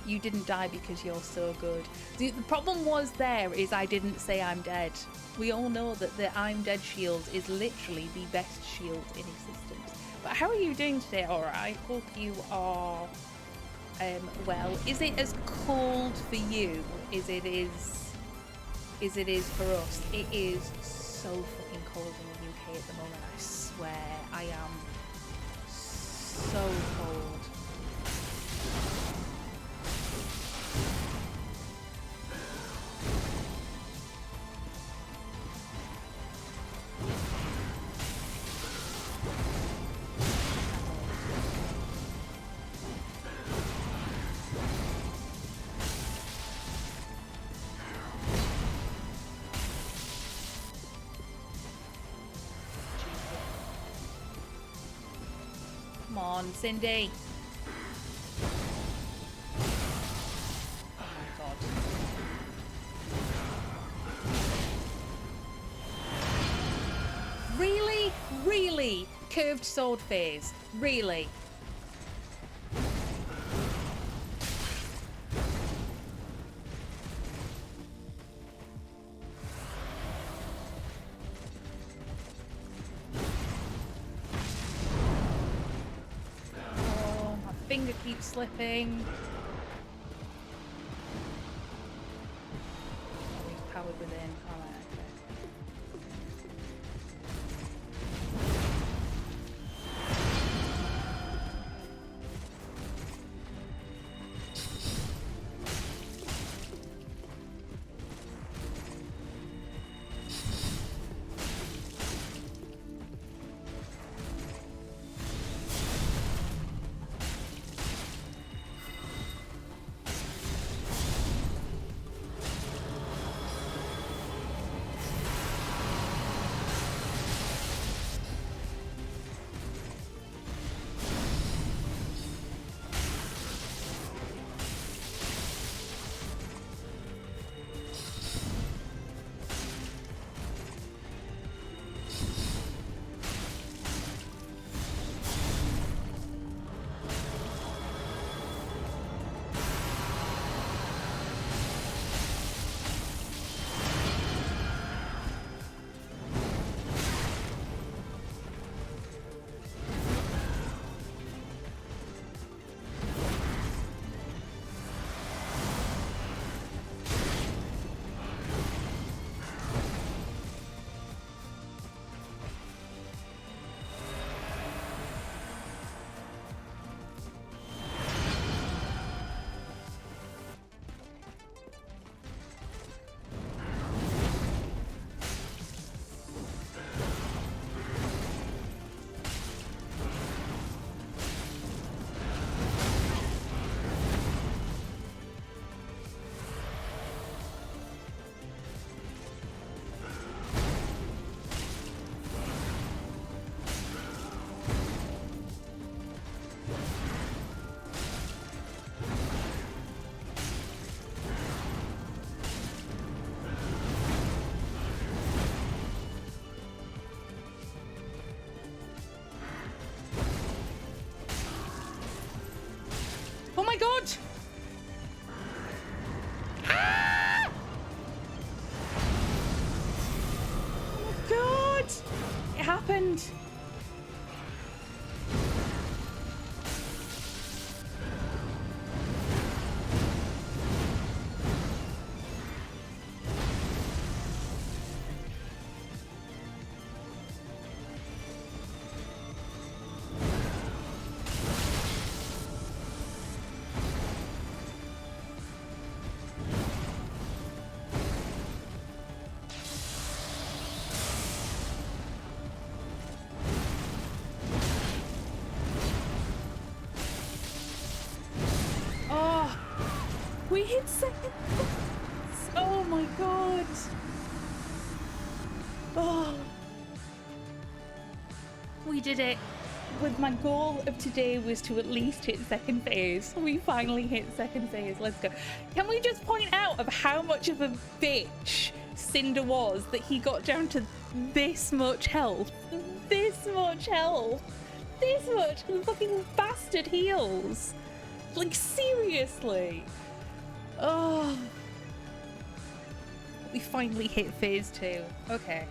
You didn't die because you're so good. The problem was there is I didn't say I'm dead. We all know that the I'm dead shield is literally the best shield in existence. But how are you doing today? Alright, I hope you are well. Is it as cold for you as it is for us? It is so fucking cold in the UK at the moment. I swear, I am so cold. Come on, Cindy. Oh my god. Really? Really? Curved sword phase? Really? Finger keeps slipping. Oh, he's powered within. Alright, okay. happened. We hit second. Oh my god. Oh. We did it. My goal of today was to at least hit second phase. We finally hit second phase. Let's go. Can we just point out of how much of a bitch Cinder was that he got down to this much health? This much health. This much. The fucking bastard heals. Like, seriously. Oh, we finally hit phase 2. Okay.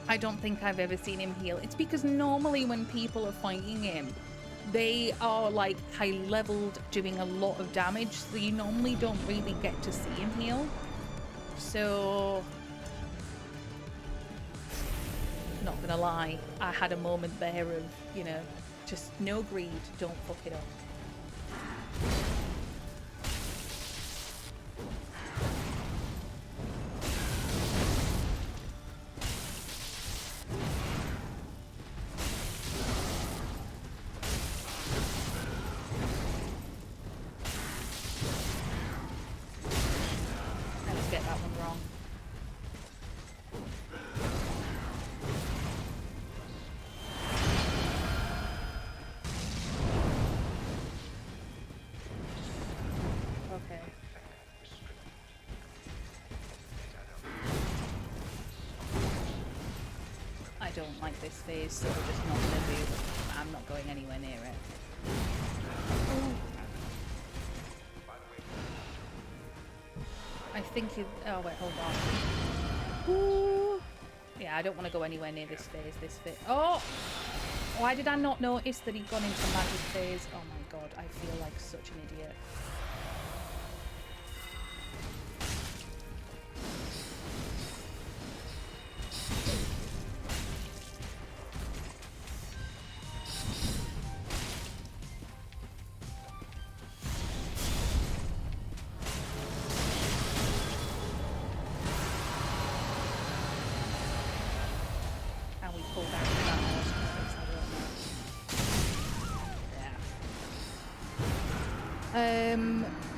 I don't think I've ever seen him heal. It's because normally when people are fighting him, they are like high leveled, doing a lot of damage, so you normally don't really get to see him heal. So, not gonna lie, I had a moment there of, you know, just no greed, don't fuck it up. I don't like this phase, so we're just not gonna do. I'm not going anywhere near it. Ooh. I think you. Oh wait, hold on. Ooh. Yeah, I don't want to go anywhere near this phase. Oh! Why did I not notice that he'd gone into magic phase? Oh my god, I feel like such an idiot.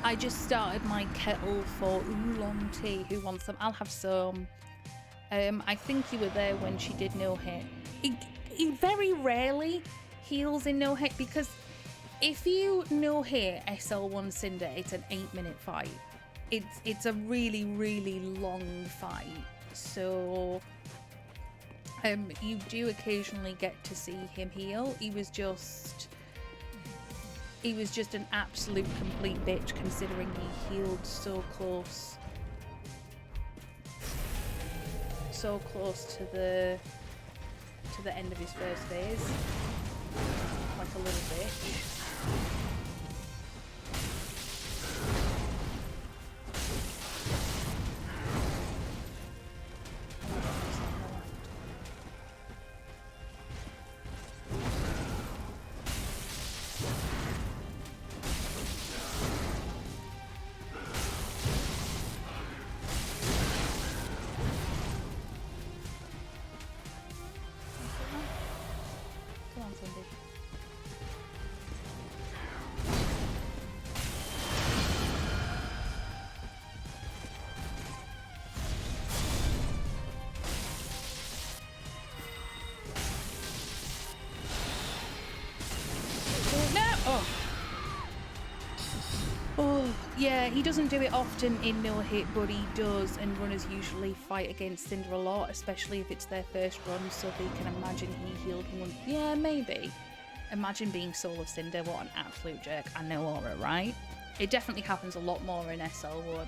I just started my kettle for oolong tea. Who wants some? I'll have some. I think you were there when she did no hit. He very rarely heals in no hit, because if you no hit SL1 Cinder, it's an 8-minute fight. It's a really, really long fight. So you do occasionally get to see him heal. He was just an absolute complete bitch, considering he healed so close to the end of his first phase, like a little bitch. Yeah, he doesn't do it often in no hit, but he does, and runners usually fight against Cinder a lot, especially if it's their first run, so they can imagine he healed one. Yeah, maybe. Imagine being Soul of Cinder, what an absolute jerk. I know, Aura, right? It definitely happens a lot more in SL1.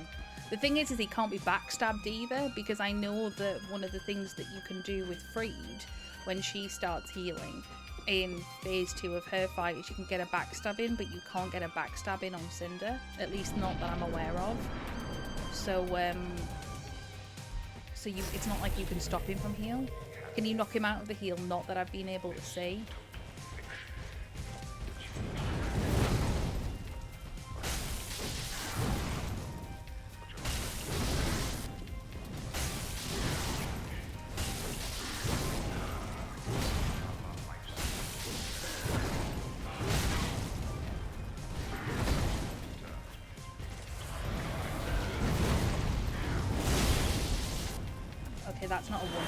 The thing is he can't be backstabbed either, because I know that one of the things that you can do with Freed when she starts healing in phase 2 of her fight is you can get a backstab in, but you can't get a backstab in on Cinder, at least not that I'm aware of. So it's not like you can stop him from heal. Can you knock him out of the heal? Not that I've been able to see. Okay, that's not a one.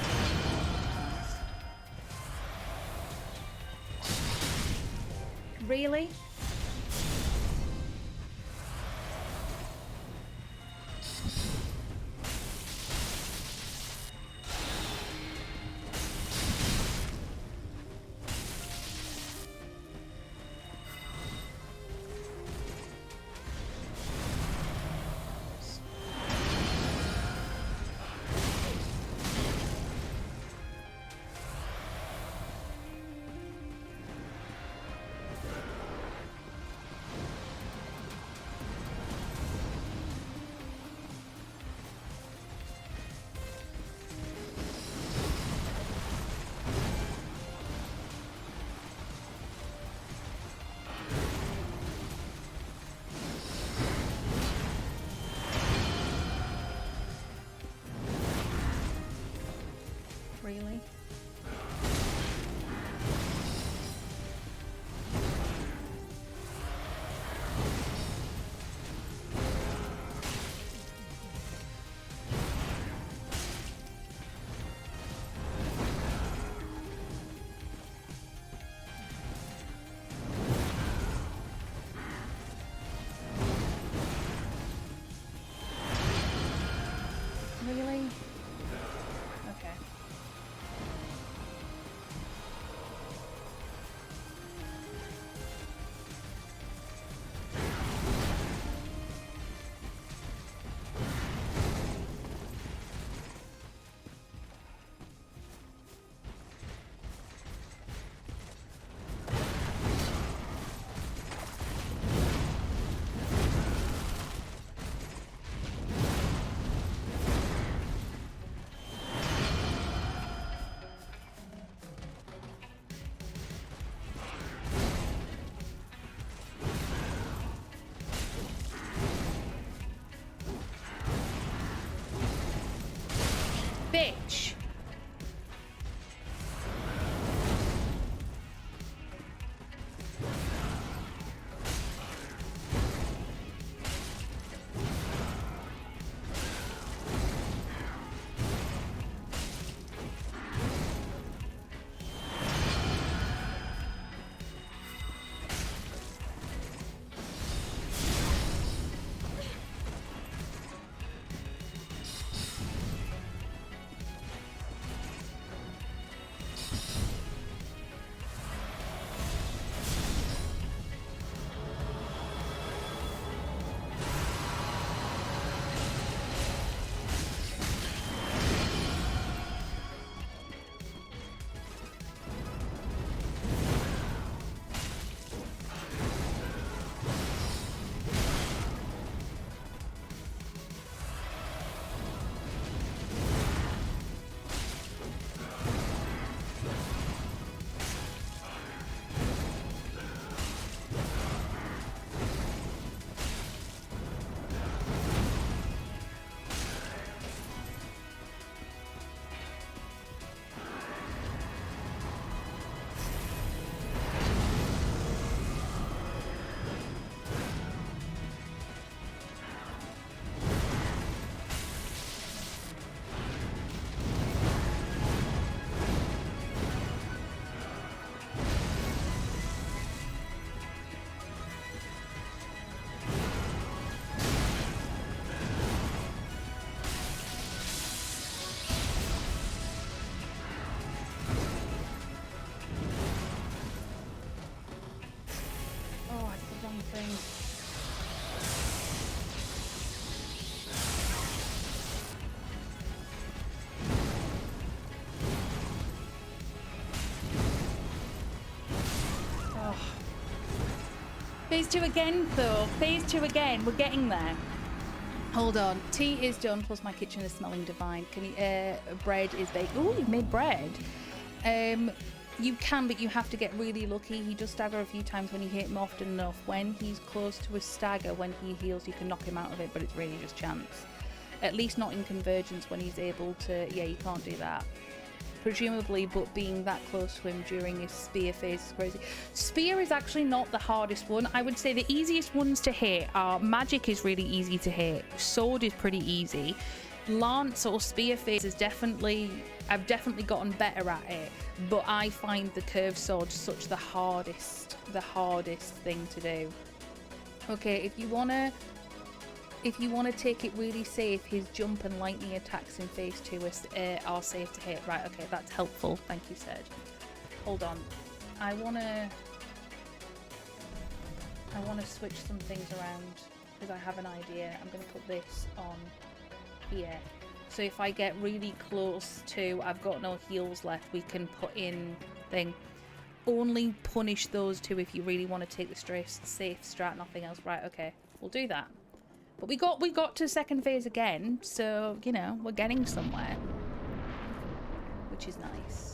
Really? Really? Really? Okay. Bitch. Phase 2 again, though. Phase 2 again. We're getting there. Hold on. Tea is done, plus my kitchen is smelling divine. Can you, bread is baked. Oh, you've made bread. You can, but you have to get really lucky. He does stagger a few times when you hit him often enough. When he's close to a stagger, when he heals, you can knock him out of it, but it's really just chance. At least not in convergence when he's able to... Yeah, you can't do that. Presumably, but being that close to him during his spear phase is crazy. Spear is actually not the hardest one. I would say the easiest ones to hit are magic is really easy to hit. Sword is pretty easy. Lance or spear phase is definitely... I've definitely gotten better at it, but I find the curved sword the hardest thing to do. Okay, if you wanna take it really safe, his jump and lightning attacks in phase 2 are safe to hit. Right, okay, that's helpful. Thank you, Serge. Hold on. I wanna switch some things around because I have an idea. I'm gonna put this on here. So if I get really close to I've got no heals left, we can put in thing. Only punish those two if you really want to take the safe strat, nothing else. Right, okay. We'll do that. But we got to second phase again, so, you know, we're getting somewhere. Which is nice.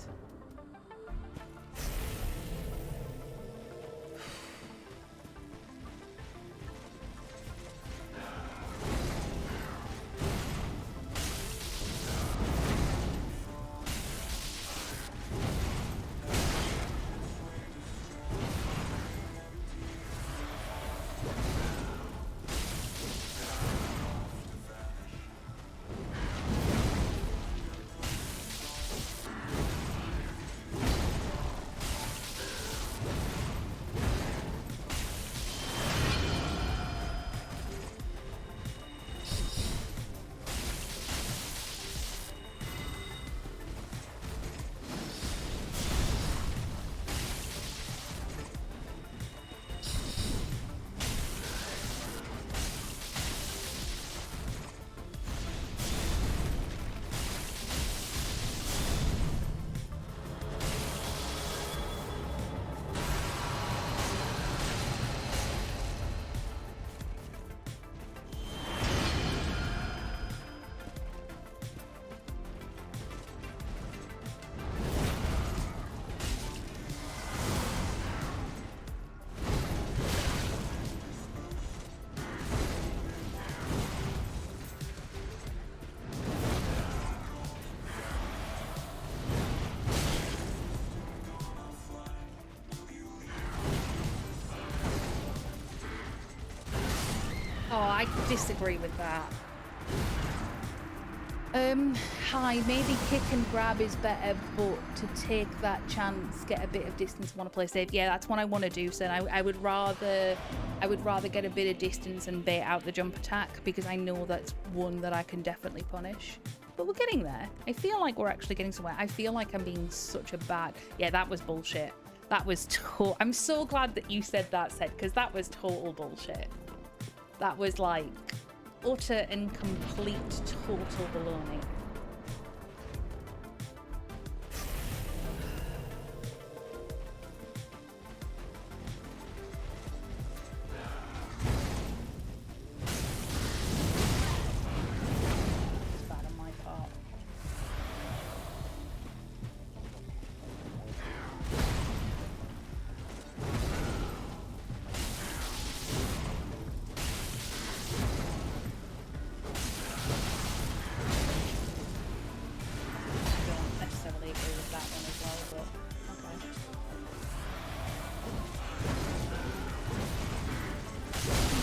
Oh, I disagree with that. Hi, maybe kick and grab is better, but to take that chance, get a bit of distance, want to play safe. Yeah, that's what I want to do, so I would rather get a bit of distance and bait out the jump attack, because I know that's one that I can definitely punish. But we're getting there. I feel like we're actually getting somewhere. I feel like I'm being such a bad... Yeah, that was bullshit. That was I'm so glad that you said that, because that was total bullshit. That was like utter and complete total baloney. It's bad on my part.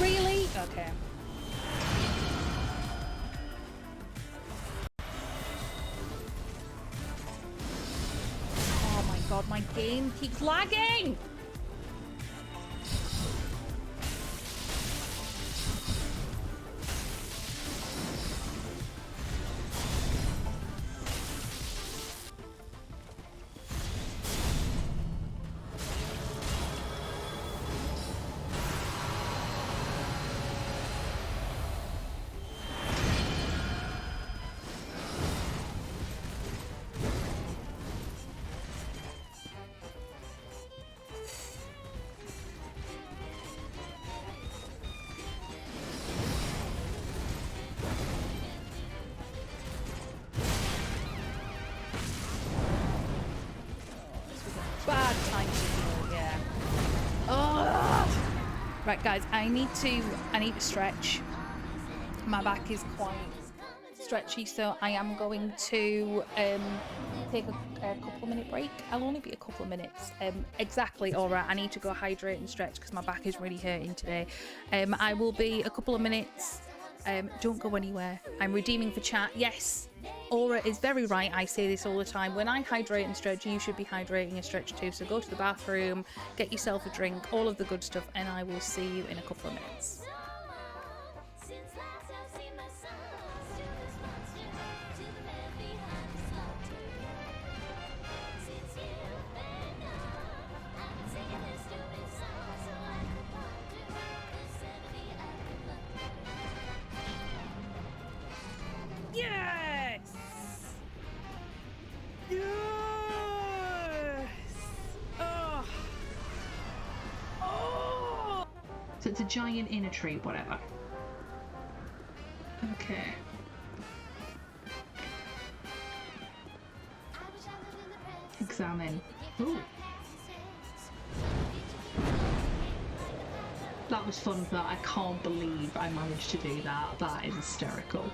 Really? Okay. Oh my god, my game keeps lagging! bad time to heal, yeah. Oh! Right, guys, I need to stretch. My back is quite stretchy, so I am going to take a couple of minute break. I'll only be a couple of minutes. Exactly, alright, I need to go hydrate and stretch because my back is really hurting today. I will be a couple of minutes. Don't go anywhere. I'm redeeming for chat. Yes, Aura is very right. I say this all the time. When I hydrate and stretch, you should be hydrating and stretch too. So go to the bathroom, get yourself a drink, all of the good stuff, and I will see you in a couple of minutes. Yes! Yes! Oh! Oh! So it's a giant inner tree, whatever. Okay. Examine. Ooh. That was fun, but I can't believe I managed to do that. That is hysterical.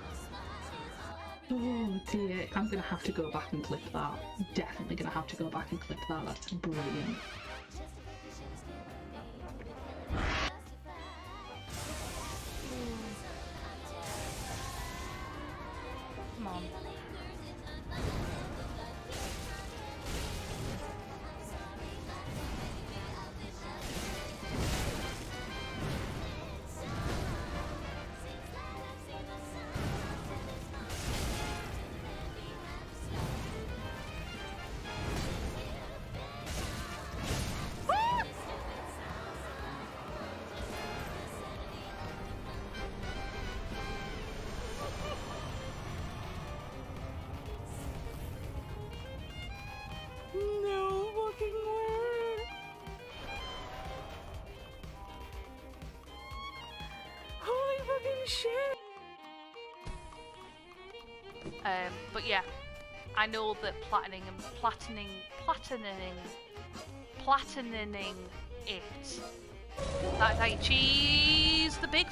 Oh dear, I'm gonna have to go back and clip that. Definitely gonna have to go back and clip that. That's brilliant. Come on. No fucking way. Holy fucking shit. But yeah, I know that platining it. That's how you cheese the big.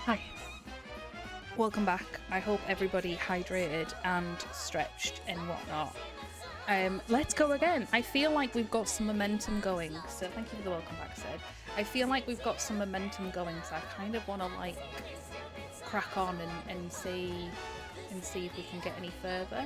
Hi. Welcome back. I hope everybody hydrated and stretched and whatnot. Let's go again. I feel like we've got some momentum going. So thank you for the welcome back, Sid. I feel like we've got some momentum going, so I kind of want to like crack on and see if we can get any further.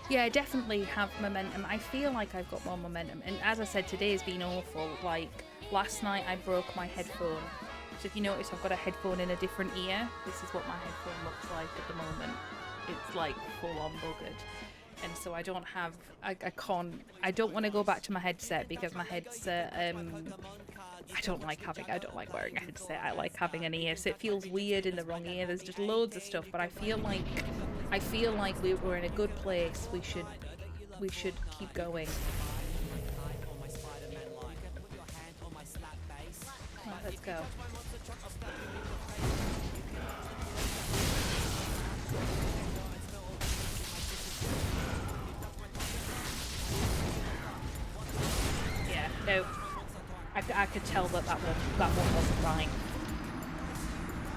Yeah, I definitely have momentum. I feel like I've got more momentum. And as I said, today's been awful. Like last night I broke my headphone. So if you notice, I've got a headphone in a different ear. This is what my headphone looks like at the moment. It's like full on buggered. And so I don't have, I don't want to go back to my headset because my headset, I don't like wearing a headset. I like having an ear. So it feels weird in the wrong ear. There's just loads of stuff, but I feel like we're in a good place. We should keep going. Right, let's go. Yeah, no. I could tell that one wasn't right.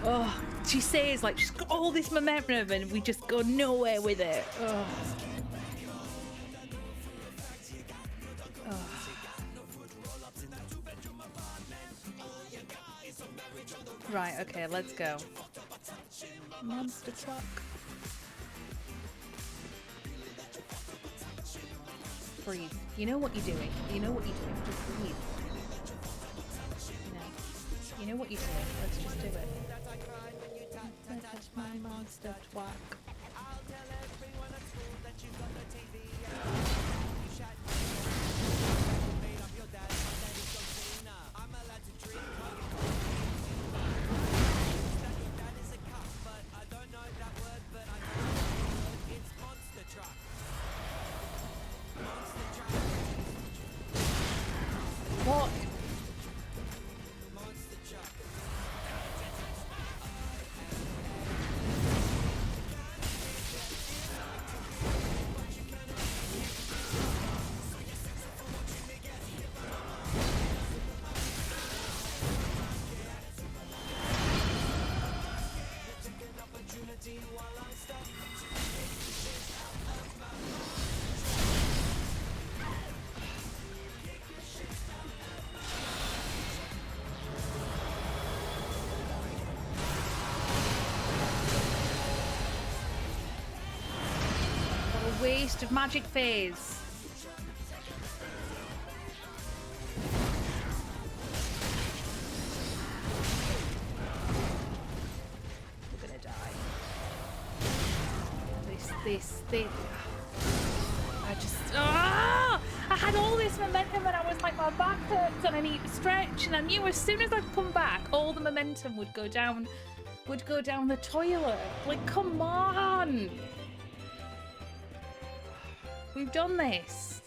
Oh, she says like she's got all this momentum and we just go nowhere with it. Oh. Oh. Right, okay, let's go. Monster truck. Breathe. You know what you're doing. You know what you're doing. Just breathe. You know what you're doing. Let's just do it. That's my monster truck. What? waste of magic phase. We're gonna die. This. I just. Ah! I had all this momentum and I was like, my back hurts and I need to stretch, and I knew as soon as I'd come back, all the momentum would go down the toilet. Like, come on! We've done this.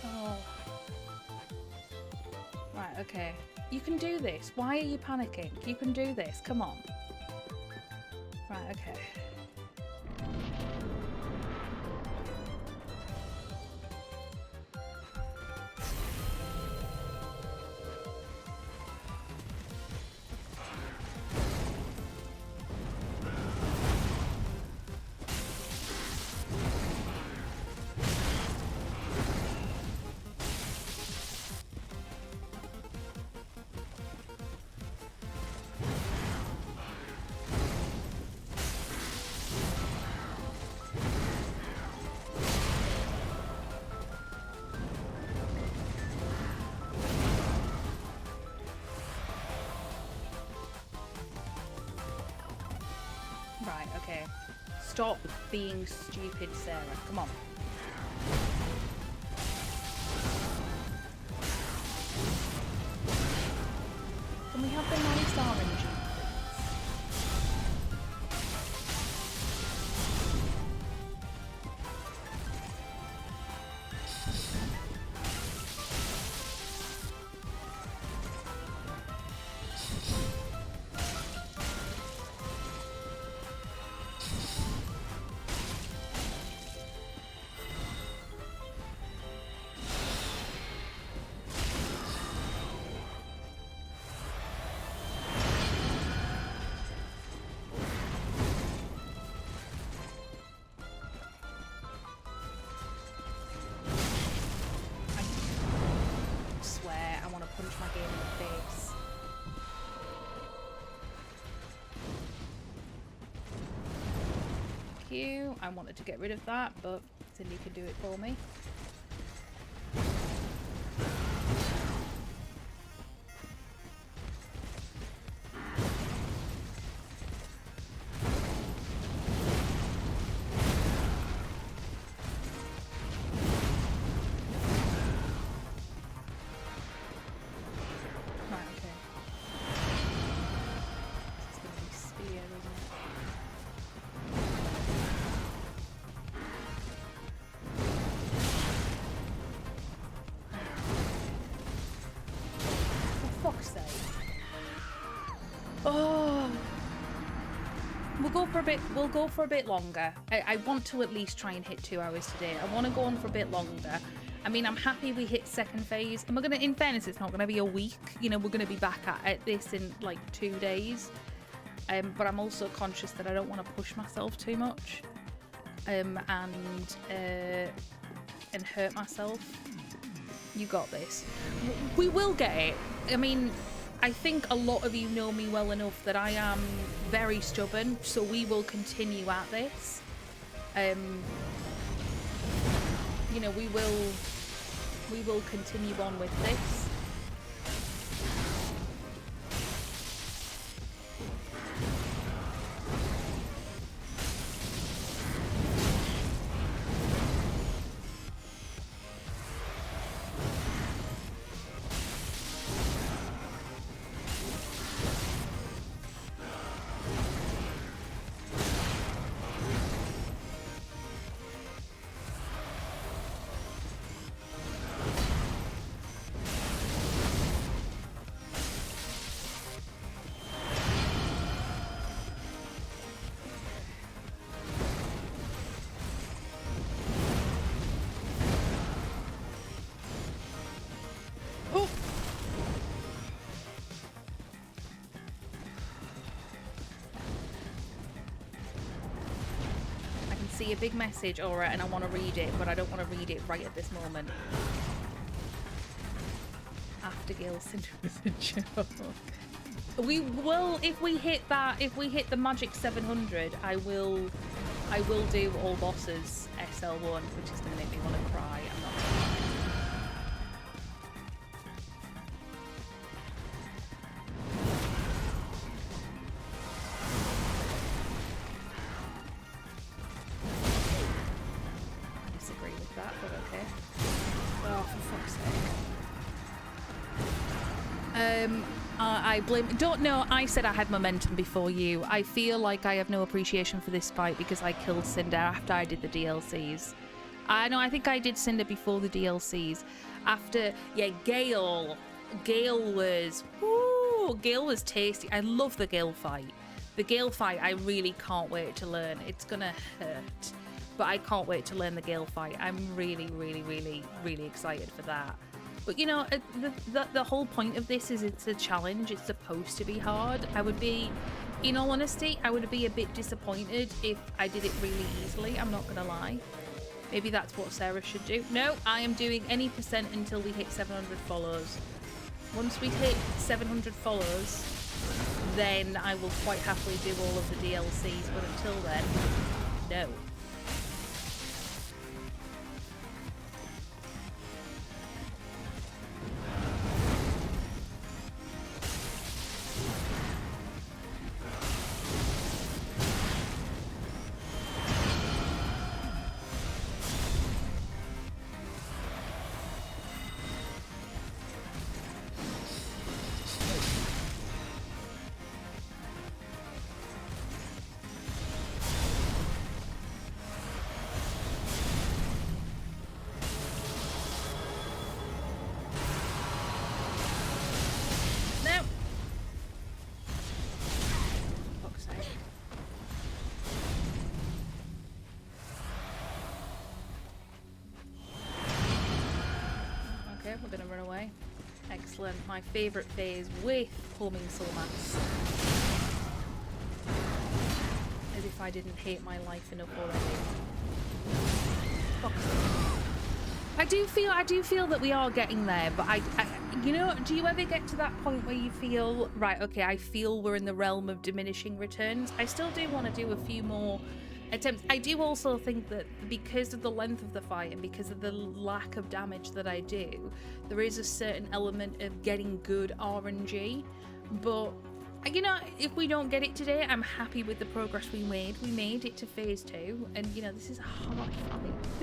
Oh. Right, okay. You can do this. Why are you panicking? You can do this. Come on. Right, okay. Right, okay. Stop being stupid, Sarah. Come on. Can we have the nice orange? Punch my game in the face. Thank you. I wanted to get rid of that, but Cindy can do it for me. Oh, we'll go for a bit longer. I want to at least try and hit 2 hours today. I want to go on for a bit longer. I mean, I'm happy we hit second phase, and we're gonna, in fairness, it's not gonna be a week. You know, we're gonna be back at this in like 2 days. But I'm also conscious that I don't want to push myself too much, and hurt myself. You got this. We will get it. I mean, I think a lot of you know me well enough that I am very stubborn, so we will continue at this. You know, we will continue on with this. See a big message, alright, and I want to read it, but I don't want to read it right at this moment. After Gale syndrome is a joke. We will, if we hit the magic 700, I will do all bosses SL1, which is gonna make me want to cry. I'm not gonna lie. I disagree with that, but okay. Oh, for fuck's sake. I blame. Don't know. I said I had momentum before you. I feel like I have no appreciation for this fight because I killed Cinder after I did the DLCs. I know. I think I did Cinder before the DLCs. After, yeah, Gale. Gale was. Woo! Gale was tasty. I love the Gale fight. The Gale fight. I really can't wait to learn. It's gonna hurt, but I can't wait to learn the Gale fight. I'm really, really, really, really excited for that. But you know, the whole point of this is it's a challenge. It's supposed to be hard. I would be, in all honesty, I would be a bit disappointed if I did it really easily. I'm not gonna lie. Maybe that's what Sarah should do. No, I am doing any percent until we hit 700 follows. Once we hit 700 follows, then I will quite happily do all of the DLCs. But until then, no. We're gonna run away. Excellent. My favourite phase with homing soul mats. As if I didn't hate my life enough already. I do feel that we are getting there, but I you know, do you ever get to that point where you feel, right, okay, I feel we're in the realm of diminishing returns? I still do want to do a few more attempts. I do also think that because of the length of the fight and because of the lack of damage that I do, there is a certain element of getting good RNG. But you know, if we don't get it today, I'm happy with the progress we made. We made it to phase 2, and you know, this is a hard fight. It's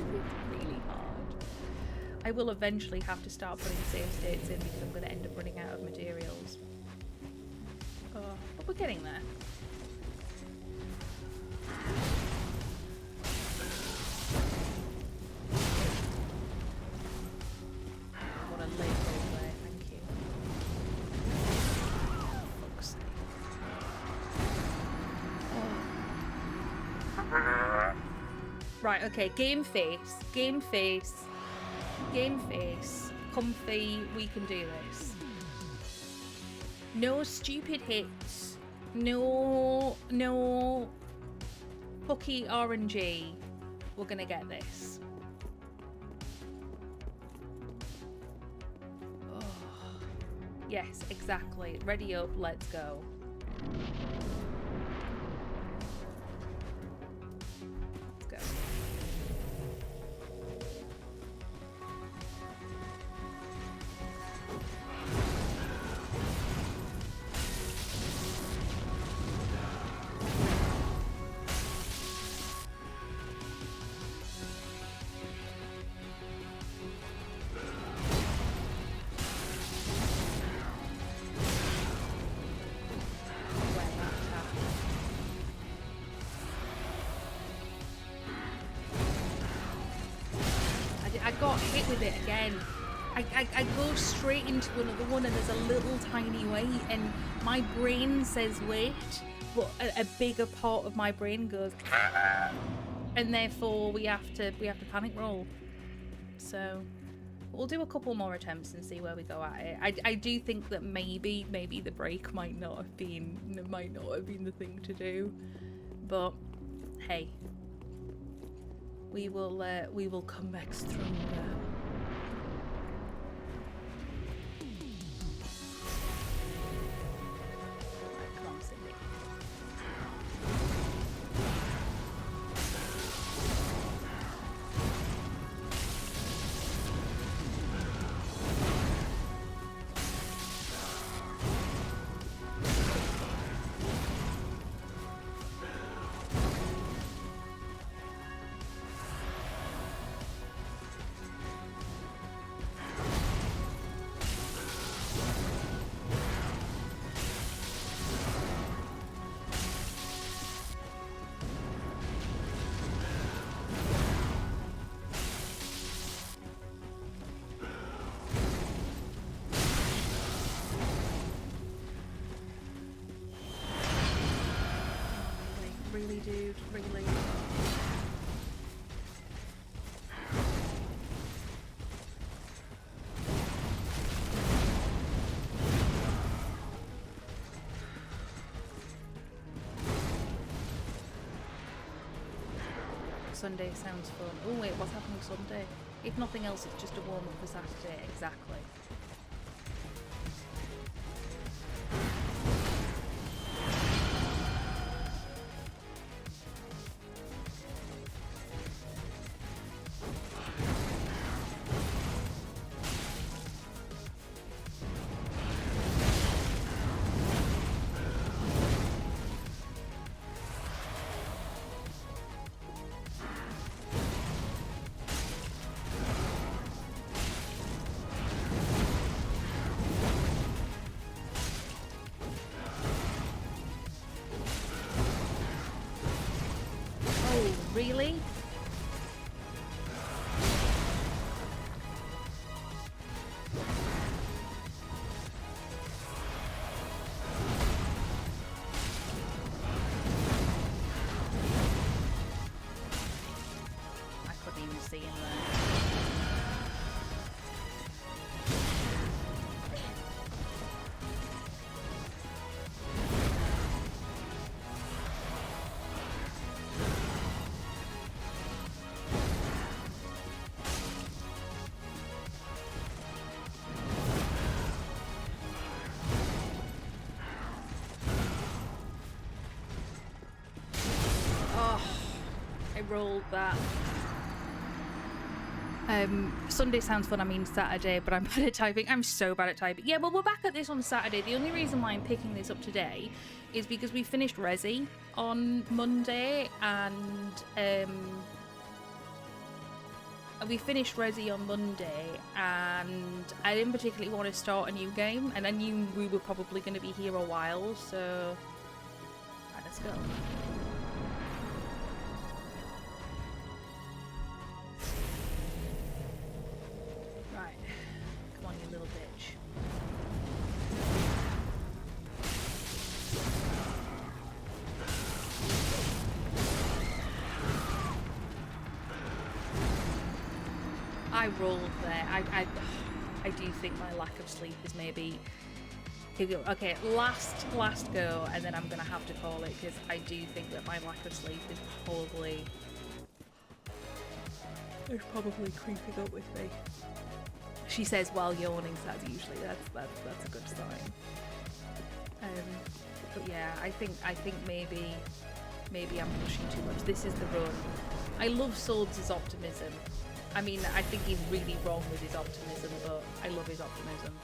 really hard. I will eventually have to start putting save states in because I'm going to end up running out of materials. Oh, but we're getting there. What a late roleplay, thank you. Fuck's sake. Oh. Right, okay, game face, comfy, we can do this. No stupid hits, no fucky RNG. We're gonna get this. Oh. Yes, exactly. Ready up, let's go. Let's go. I got hit with it again. I go straight into another one and there's a little tiny weight and my brain says wait, but a bigger part of my brain goes and therefore we have to panic roll. So we'll do a couple more attempts and see where we go at it. I do think that maybe the break might not have been the thing to do, but hey, we will come back stronger. dude, really. Sunday sounds fun. Oh wait, what's happening Sunday? If nothing else, it's just a warm-up for Saturday. Exactly. Really? I couldn't even see him there. Rolled that. Sunday sounds fun, I mean Saturday, but I'm bad at typing. I'm so bad at typing. Yeah, well, we're back at this on Saturday. The only reason why I'm picking this up today is because we finished Resi on Monday, and I didn't particularly want to start a new game, and I knew we were probably going to be here a while, so right, let's go. I rolled there. I do think my lack of sleep is maybe... Okay, last go, and then I'm going to have to call it, because I do think that my lack of sleep is probably... It's probably creeping up with me. She says while yawning, so that's usually... That's a good sign. But yeah, I think maybe I'm pushing too much. This is the run. I love Swords' optimism. I mean, I think he's really wrong with his optimism, but I love his optimism.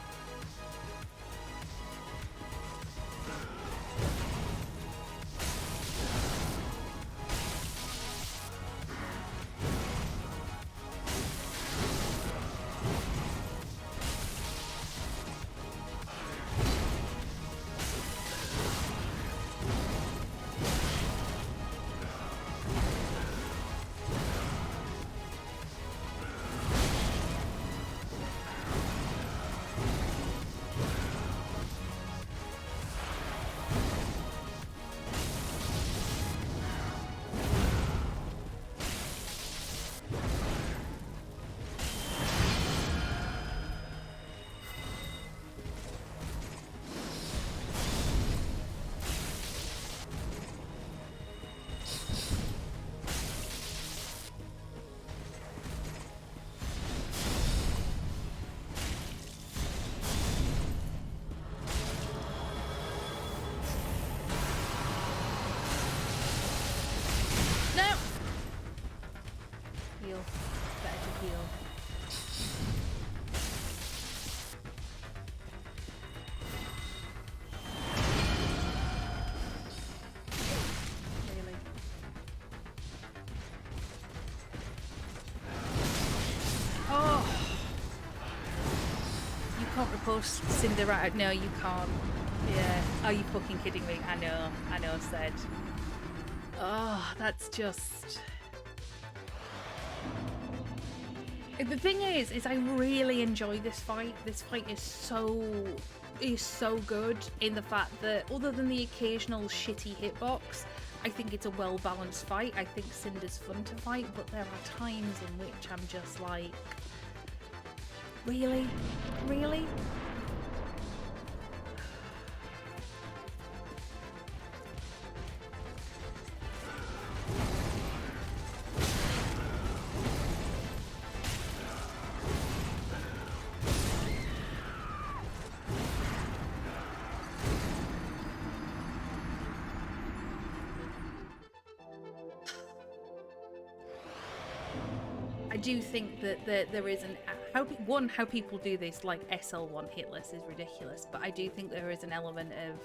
Post Cinderella. No, you can't. Yeah. Are you fucking kidding me? I know, said. Oh, that's just... The thing is I really enjoy this fight. This fight is so good in the fact that other than the occasional shitty hitbox, I think it's a well-balanced fight. I think Cinder's fun to fight, but there are times in which I'm just like, really? Really? I do think that there is an how people do this like SL1 hitless is ridiculous, but I do think there is an element of,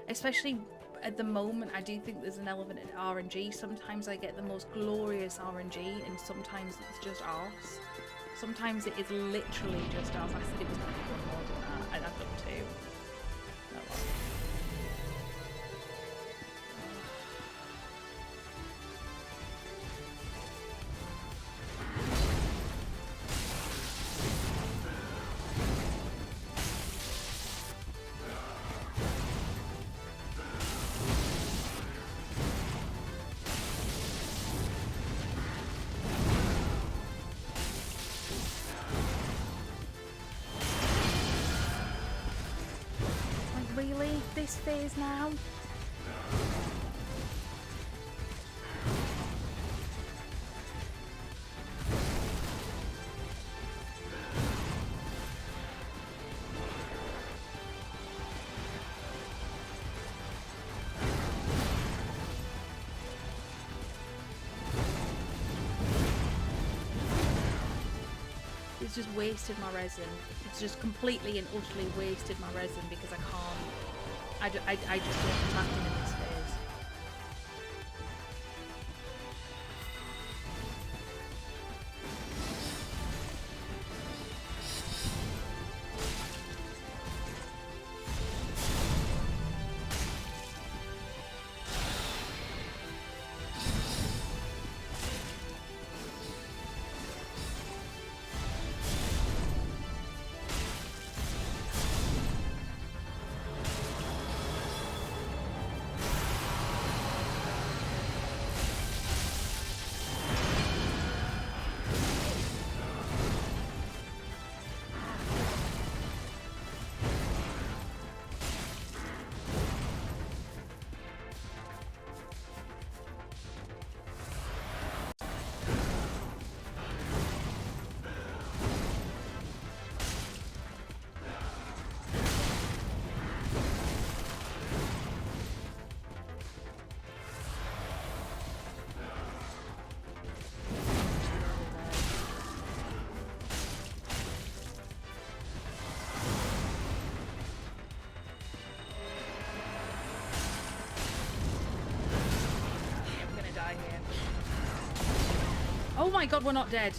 especially at the moment, I do think there's an element of RNG. Sometimes I get the most glorious RNG, and sometimes it's just arse. Sometimes it is literally just arse. I said it was going to be one more than that, and I've done two. Oh well. Really? This phase now? It's just wasted my resin. It's just completely and utterly wasted my resin because I can't. I just don't tap in this phase. Oh my god, we're not dead.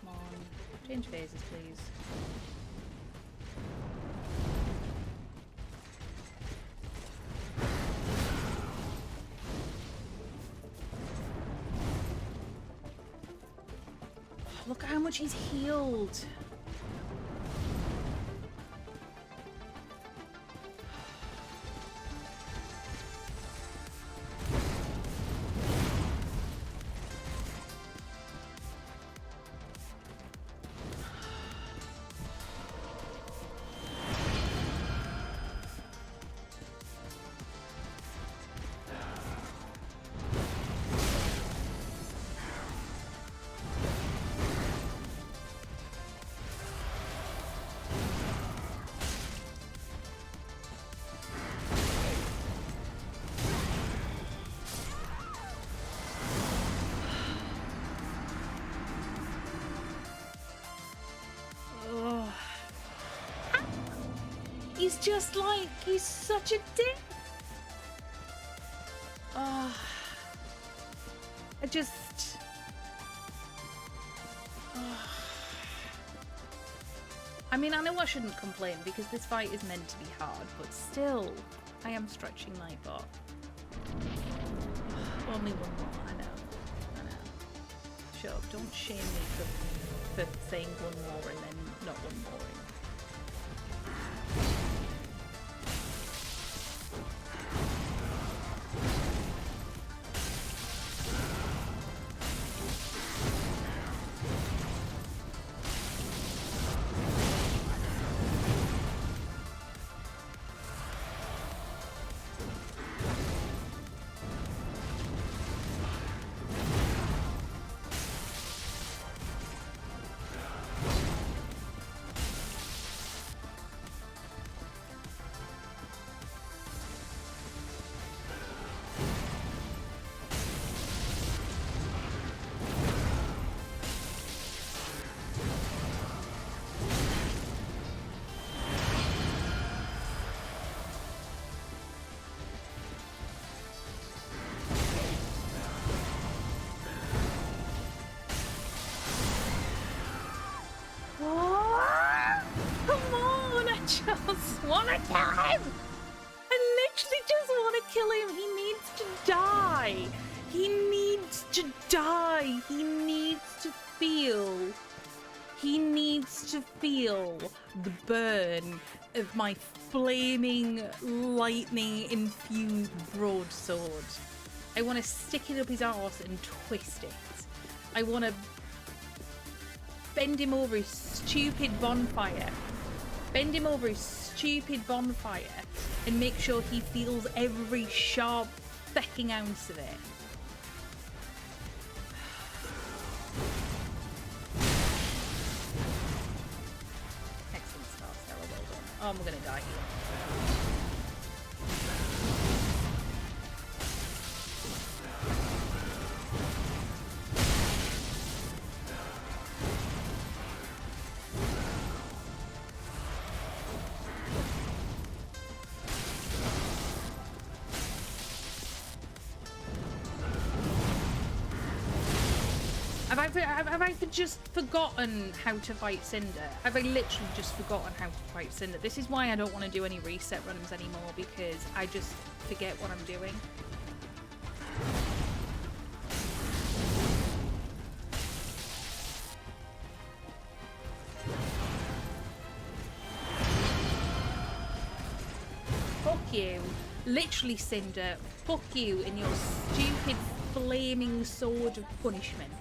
Come on, change phases, please. Look at how much he's healed. He's just like, he's such a dick. Oh, I just, I mean, I know I shouldn't complain because this fight is meant to be hard, but still, I am stretching my bot. Only one more, I know. Shut up, don't shame me for saying one more and then not one more. Just want to kill him! I literally just want to kill him! He needs to die! He needs to die! He needs to feel... He needs to feel the burn of my flaming, lightning-infused broadsword. I want to stick it up his arse and twist it. I want to bend him over his stupid bonfire. Bend him over his stupid bonfire and make sure he feels every sharp fecking ounce of it. Excellent start, Stella, well done. Oh, I'm gonna die here. Have I just forgotten how to fight Cinder? Have I literally just forgotten how to fight Cinder? This is why I don't want to do any reset runs anymore, because I just forget what I'm doing. Fuck you. Literally, Cinder. Fuck you and your stupid flaming sword of punishment.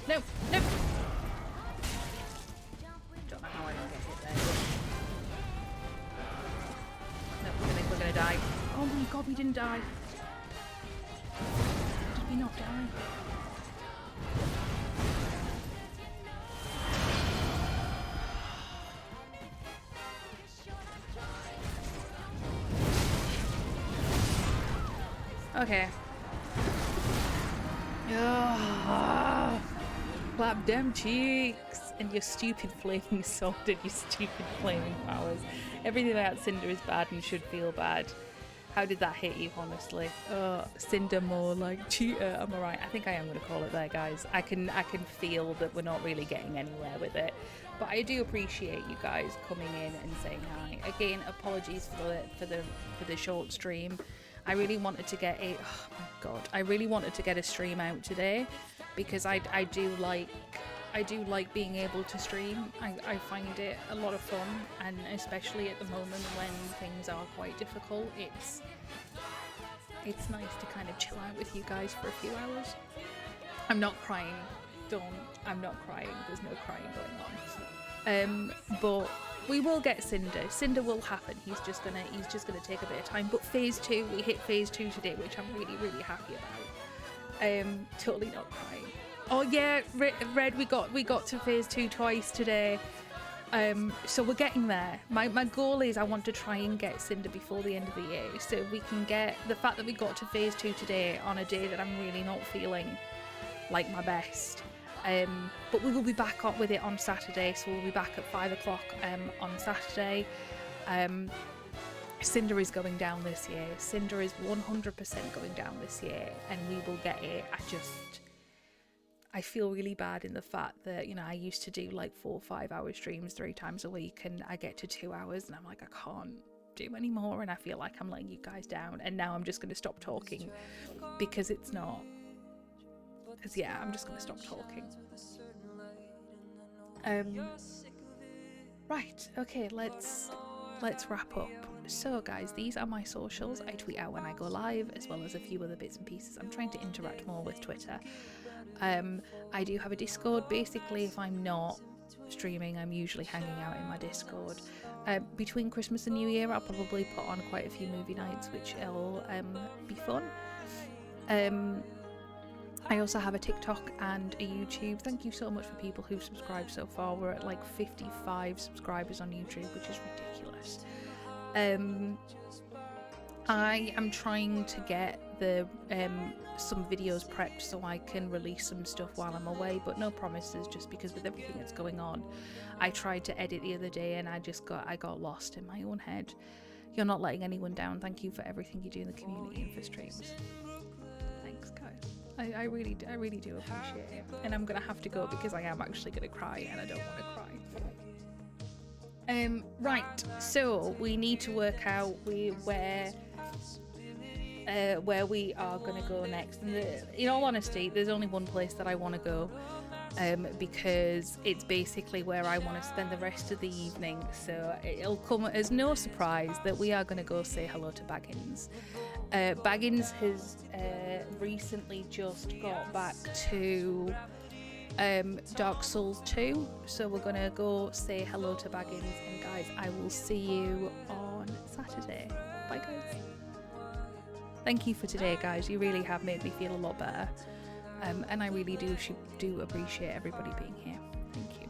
No, no. Oh my god, we didn't die. Did we not die? Okay. Oh, clap them cheeks and your stupid flaming sword and your stupid flaming powers. Everything about Cinder is bad and should feel bad. How did that hit you, honestly? Cinder more like cheater. Am I right? I think I am going to call it there, guys. I can feel that we're not really getting anywhere with it, but I do appreciate you guys coming in and saying hi. Again, apologies for the short stream. I really wanted to get a I really wanted to get a stream out today because I do like being able to stream. I find it a lot of fun, and especially at the moment when things are quite difficult, it's nice to kind of chill out with you guys for a few hours. I'm not crying. I'm not crying. There's no crying going on. But we will get Cinder. Cinder will happen. He's just gonna take a bit of time. But phase 2, we hit phase 2 today, which I'm really, really happy about. Totally not crying. Oh yeah, Red, we got to phase 2 twice today. So we're getting there. My goal is I want to try and get Cinder before the end of the year. So we can get the fact that we got to phase 2 today on a day that I'm really not feeling like my best. But we will be back up with it on Saturday, so we'll be back at 5 o'clock on Saturday. Cinder is going down this year. Cinder is 100% going down this year, and we will get it. I feel really bad in the fact that, you know, I used to do like 4 or 5 hour streams 3 times a week, and I get to 2 hours and I'm like, I can't do anymore, and I feel like I'm letting you guys down, and now I'm just going to stop talking because it's not. Because yeah, I'm just going to stop talking. Right, okay, let's wrap up. So guys, these are my socials. I tweet out when I go live, as well as a few other bits and pieces. I'm trying to interact more with Twitter. I do have a Discord. Basically, if I'm not streaming, I'm usually hanging out in my Discord. Between Christmas and New Year, I'll probably put on quite a few movie nights, which will be fun. I also have a TikTok and a YouTube. Thank you so much for people who've subscribed so far. We're at like 55 subscribers on YouTube, which is ridiculous. I am trying to get the some videos prepped so I can release some stuff while I'm away, but no promises, just because with everything that's going on. I tried to edit the other day and I got lost in my own head. You're not letting anyone down. Thank you for everything you do in the community and for streams. Thanks, guys. I really do appreciate it. And I'm gonna have to go because I am actually gonna cry and I don't want to cry. Right, so we need to work out where we are gonna go next. And in all honesty, there's only one place that I want to go, because it's basically where I want to spend the rest of the evening. So it'll come as no surprise that we are gonna go say hello to Baggins. Baggins has recently just got back to Dark Souls 2, so we're gonna go say hello to Baggins, and guys, I will see you on Saturday. Bye guys. Thank you for today, guys. You really have made me feel a lot better, and I really do appreciate everybody being here. Thank you.